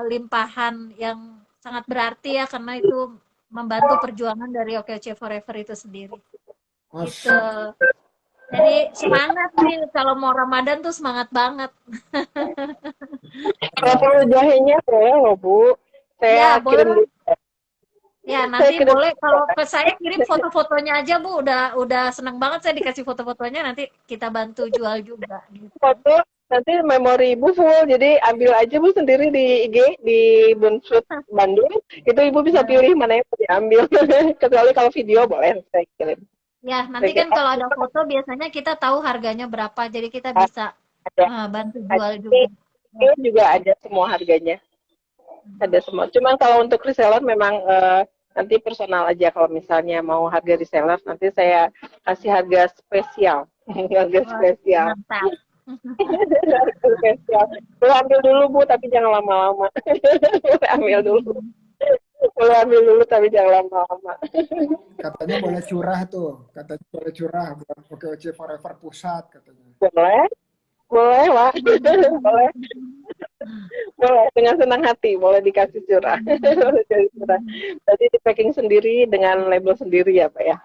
limpahan yang sangat berarti ya karena itu membantu perjuangan dari OKC Forever itu sendiri. Gitu. Masya Jadi semangat nih kalau mau Ramadan tuh semangat banget. Kalau perlu jahenya boleh loh Bu. Ya, Saya boleh kirim lah. dulu. Ya, Saya nanti kirim. boleh kalau ke saya kirim foto-fotonya aja Bu. Udah senang banget saya dikasih foto-fotonya nanti kita bantu jual juga gitu. Foto nanti memori ibu full, jadi ambil aja bu sendiri di IG di Bunfood Bandung, itu ibu bisa Nah, pilih mana yang mau diambil. Kecuali kalau video boleh saya kirim. ya, Saya nanti kan kirim. kalau ada foto biasanya kita tahu harganya berapa, jadi kita bisa Ada, bantu ada jual juga. Ya. ini juga ada semua harganya, ada semua. Cuman kalau untuk reseller memang nanti personal aja, kalau misalnya mau harga reseller nanti saya kasih harga spesial. Harga Wah, spesial. mantap. Harga spesial. Boleh ambil dulu bu, tapi jangan lama-lama. Boleh ambil dulu. Boleh ambil dulu tapi jangan lama-lama. katanya boleh curah tuh, katanya boleh curah buat OKOC Forever Pusat katanya. Boleh, boleh lah. Boleh, boleh dengan senang hati, boleh dikasih curah. Boleh dikasih curah. Berarti di packing sendiri dengan label sendiri ya Pak ya.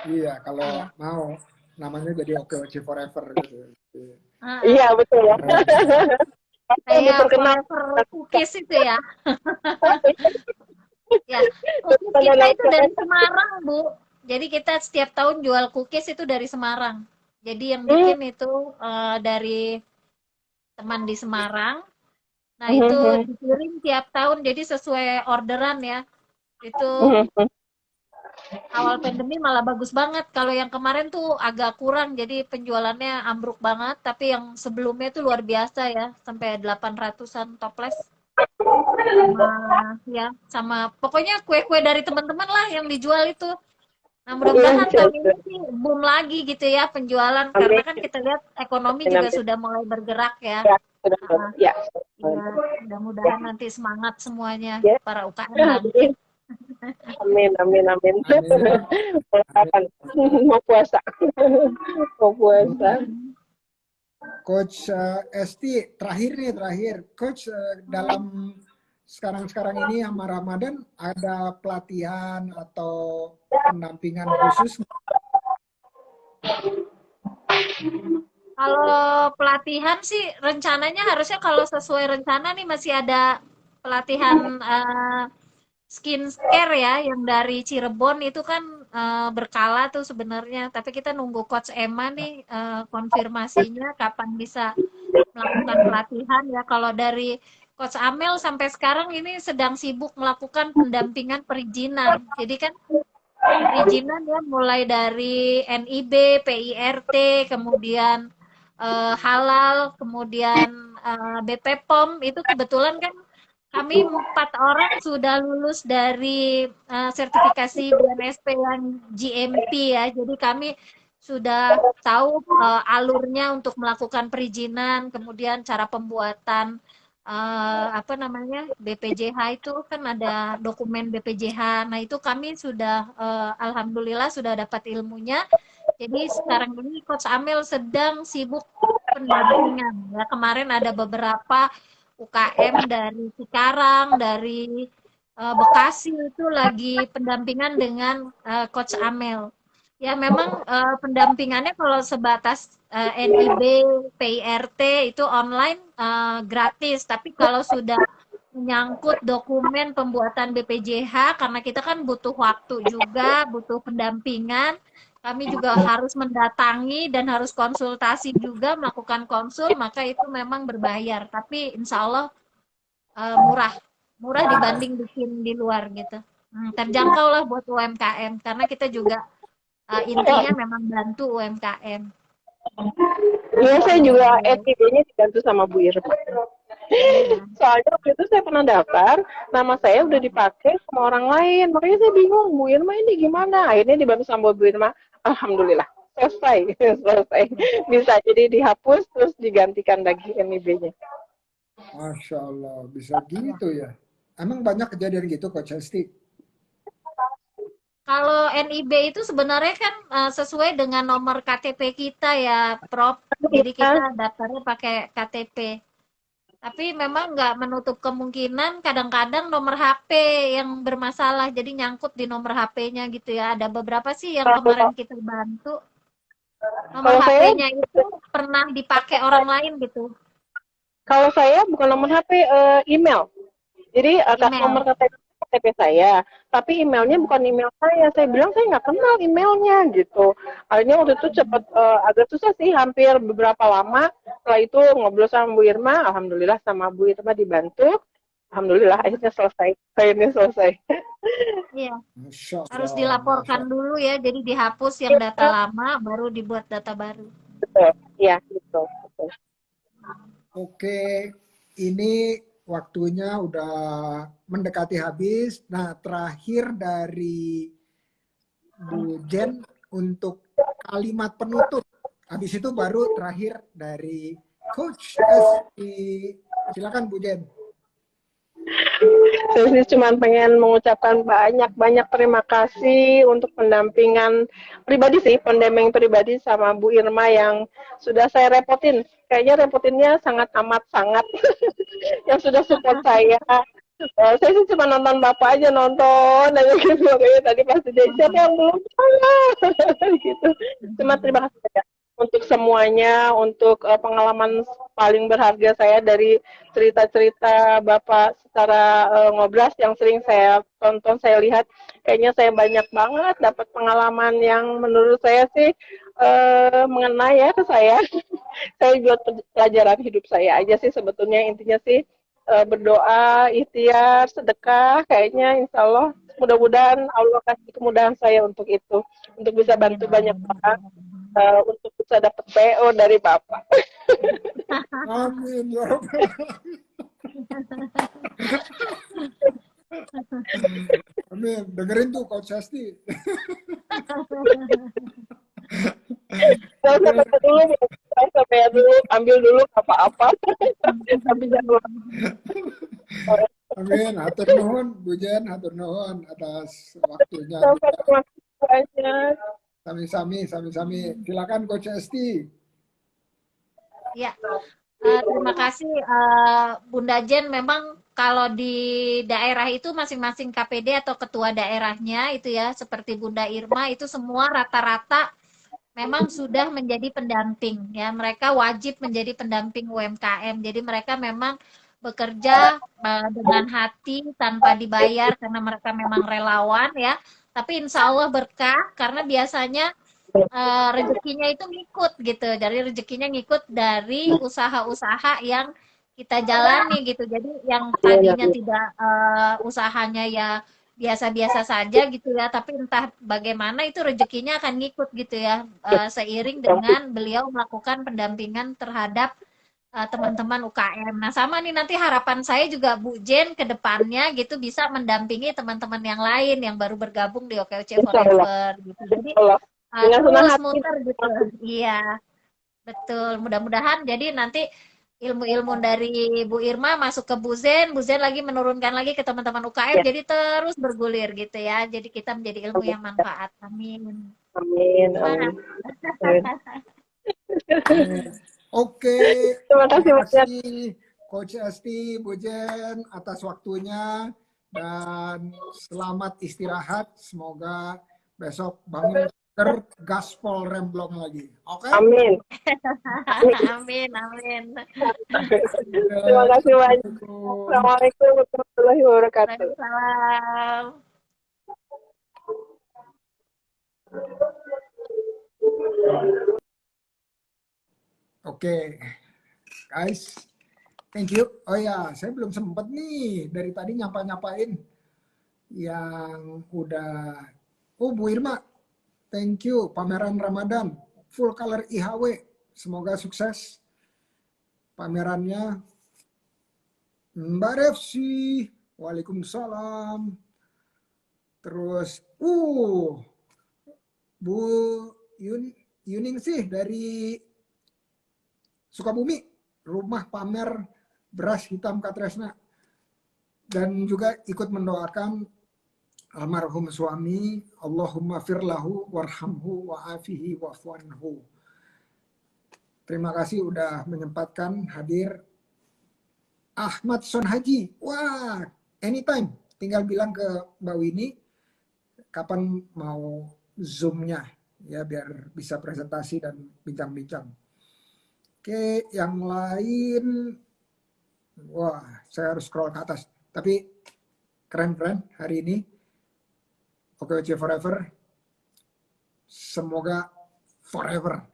Iya, kalau mau namanya jadi OKOC Forever gitu. Iya betul ya. Keren. Pasti lebih Kayak terkenal. Forever Cookies itu ya. Ya, cookies kita itu dari Semarang, Bu. Jadi kita setiap tahun jual cookies itu dari Semarang. Jadi yang bikin itu dari teman di Semarang. Nah, itu dikirim tiap tahun jadi sesuai orderan ya. Itu awal pandemi malah bagus banget. Kalau yang kemarin tuh agak kurang, jadi penjualannya ambruk banget. Tapi yang sebelumnya tuh luar biasa ya, sampai 800-an toples. Sama ya, sama pokoknya kue-kue dari teman-teman lah yang dijual itu. Nah, Iya, mudah-mudahan tahun ini sih boom lagi gitu ya penjualan, karena amin, kan kita lihat ekonomi amin, juga amin. sudah mulai bergerak ya. Ya, sudah, Ah, ya. ya, mudah-mudahan nanti semangat semuanya Ya, para UKM bangkit. amin, amin, amin, amin. Amin. Kapan mau puasa, mau puasa. Hmm. Coach Esti, terakhir Coach, dalam sekarang-sekarang ini sama Ramadan ada pelatihan atau pendampingan khusus? Kalau pelatihan sih rencananya harusnya kalau sesuai rencana nih masih ada pelatihan skincare ya yang dari Cirebon itu kan berkala tuh sebenarnya. Tapi kita nunggu Coach Emma nih konfirmasinya kapan bisa melakukan pelatihan ya. Kalau dari Coach Amel sampai sekarang ini sedang sibuk melakukan pendampingan perizinan. Jadi kan perizinan ya mulai dari NIB, PIRT, kemudian halal, kemudian BPOM itu kebetulan kan kami 4 orang sudah lulus dari sertifikasi BNSP yang GMP ya. Jadi kami sudah tahu alurnya untuk melakukan perizinan, kemudian cara pembuatan apa namanya BPJH itu kan ada dokumen BPJH. Nah itu kami sudah alhamdulillah sudah dapat ilmunya. Jadi sekarang ini Coach Amel sedang sibuk pendampingan. Ya kemarin ada beberapa UKM dari Cikarang, dari Bekasi itu lagi pendampingan dengan Coach Amel. Ya memang pendampingannya kalau sebatas NIB, PIRT itu online gratis, tapi kalau sudah menyangkut dokumen pembuatan BPJH, karena kita kan butuh waktu juga, butuh pendampingan, kami juga harus mendatangi dan harus konsultasi juga, melakukan konsul, maka itu memang berbayar. Tapi insya Allah murah, murah dibanding bikin di luar gitu. Terjangkau lah buat UMKM, karena kita juga intinya memang bantu UMKM. Iya, saya juga Gitu. SID-nya dibantu sama Bu Irma. Iya. Soalnya waktu itu saya pernah daftar, nama saya udah dipakai sama orang lain. Makanya saya bingung, Bu Irma ini gimana? Akhirnya dibantu sama Bu Irma. Alhamdulillah, selesai. Selesai. Bisa jadi dihapus, terus digantikan lagi NIB-nya. Masya Allah, bisa gitu ya. Emang banyak kejadian gitu Coach Esti? Kalau NIB itu sebenarnya kan sesuai dengan nomor KTP kita ya, Prof. Jadi kita Iya, daftarnya pakai KTP. Tapi memang nggak menutup kemungkinan kadang-kadang nomor HP yang bermasalah. Jadi nyangkut di nomor HP-nya gitu ya. Ada beberapa sih yang kemarin kalau, kita bantu. Nomor kalau saya HP-nya itu pernah dipakai orang lain gitu. kalau saya bukan nomor HP, email. Jadi nomor Email. KTP saya, tapi emailnya bukan email saya. Saya bilang saya nggak kenal emailnya gitu. Akhirnya waktu itu cepat agak susah sih, hampir beberapa lama. Setelah itu ngobrol sama Bu Irma, alhamdulillah sama Bu Irma dibantu. Alhamdulillah akhirnya selesai. Akhirnya selesai. Iya, Masya harus Allah, Masya dilaporkan dulu ya. Jadi dihapus yang data lama, baru dibuat data baru. Betul. Iya, betul. Betul. Oke, ini waktunya udah mendekati habis. Nah, terakhir dari Bu Jen untuk kalimat penutup. Habis itu baru terakhir dari Coach Esti. Silakan Bu Jen. Saya sih cuma pengen mengucapkan banyak-banyak terima kasih untuk pendampingan pribadi sih, pendamping pribadi sama Bu Irma yang sudah saya repotin. Kayaknya repotinnya sangat amat sangat yang sudah support saya. Saya sih cuma nonton Bapak aja, nonton aja gitu. Kayak tadi pas dia siapa yang belum gitu. Cuma terima kasih banyak untuk semuanya, untuk pengalaman paling berharga saya dari cerita-cerita Bapak secara ngobras yang sering saya tonton, saya lihat. Kayaknya saya banyak banget dapat pengalaman yang menurut saya sih mengenai ya ke saya. Saya buat pelajaran hidup saya aja sih sebetulnya, intinya sih berdoa, ikhtiar, sedekah, kayaknya insya Allah mudah-mudahan Allah kasih kemudahan saya untuk itu, untuk bisa Amin, bantu banyak amin. orang, untuk bisa dapat PO dari Bapak. Amin ya Rabbal. Amin. Dengerin tuh Coach Esti. Saya Oke. sampai dulu, saya sampai dulu, ambil dulu apa-apa, tapi jangan Amin. Hatur nuhun, Bu Jen, hatur nuhun atas waktunya sampai juga. terima kasih banyak. Sami-sami. Silakan Coach Esti. Ya, terima kasih Bunda Jen. Memang kalau di daerah itu masing-masing KPD atau ketua daerahnya itu ya, seperti Bunda Irma itu semua rata-rata memang sudah menjadi pendamping ya. Mereka wajib menjadi pendamping UMKM. Jadi mereka memang bekerja dengan hati tanpa dibayar karena mereka memang relawan ya. Tapi insya Allah berkah karena biasanya rezekinya itu ngikut gitu. Jadi rezekinya ngikut dari usaha-usaha yang kita jalani gitu. Jadi yang tadinya tidak usahanya ya biasa-biasa saja gitu ya, tapi entah bagaimana itu rezekinya akan ngikut gitu ya, seiring dengan beliau melakukan pendampingan terhadap teman-teman UKM. Nah, sama nih nanti harapan saya juga Bu Jen ke depannya gitu bisa mendampingi teman-teman yang lain yang baru bergabung di OKOC Insya Allah, Forever gitu. Jadi Allah. Dengan senang terus hati. muter gitu. Iya, betul. Mudah-mudahan jadi nanti ilmu-ilmu dari Bu Irma masuk ke Bu Zen lagi menurunkan lagi ke teman-teman UKM, Ya, jadi terus bergulir gitu ya. Jadi kita menjadi ilmu yang manfaat. Amin. amin, Semangat. amin. Amin. Amin. Oke, Terima kasih terima banyak. kasih Coach Esti, Bu Jen atas waktunya dan selamat istirahat. Semoga besok bangun seger, gaspol remblong lagi. Oke? Amin. Amin, amin. Terima kasih banyak. Assalamualaikum. Assalamualaikum warahmatullahi wabarakatuh. Waalaikumsalam. Oke, guys. Thank you. Oh ya, saya belum sempat nih dari tadi nyapa-nyapain yang udah. Oh, Bu Irma, thank you. Pameran Ramadan, full color IHW. Semoga sukses pamerannya. Mbak Refsi, Waalaikumsalam. Terus, Bu Yuning sih dari Sukabumi, rumah pamer beras hitam Katresna. Dan juga ikut mendoakan almarhum suami, Allahumma firlahu warhamhu wa'afihi wa'fuanhu. Terima kasih udah menyempatkan hadir. Ahmad Son Haji, wah, anytime. Tinggal bilang ke Mbak Winnie kapan mau zoom-nya ya biar bisa presentasi dan bincang-bincang. Oke, yang lain, wah, saya harus scroll ke atas. Tapi keren-keren hari ini. OKOC Forever. Semoga forever.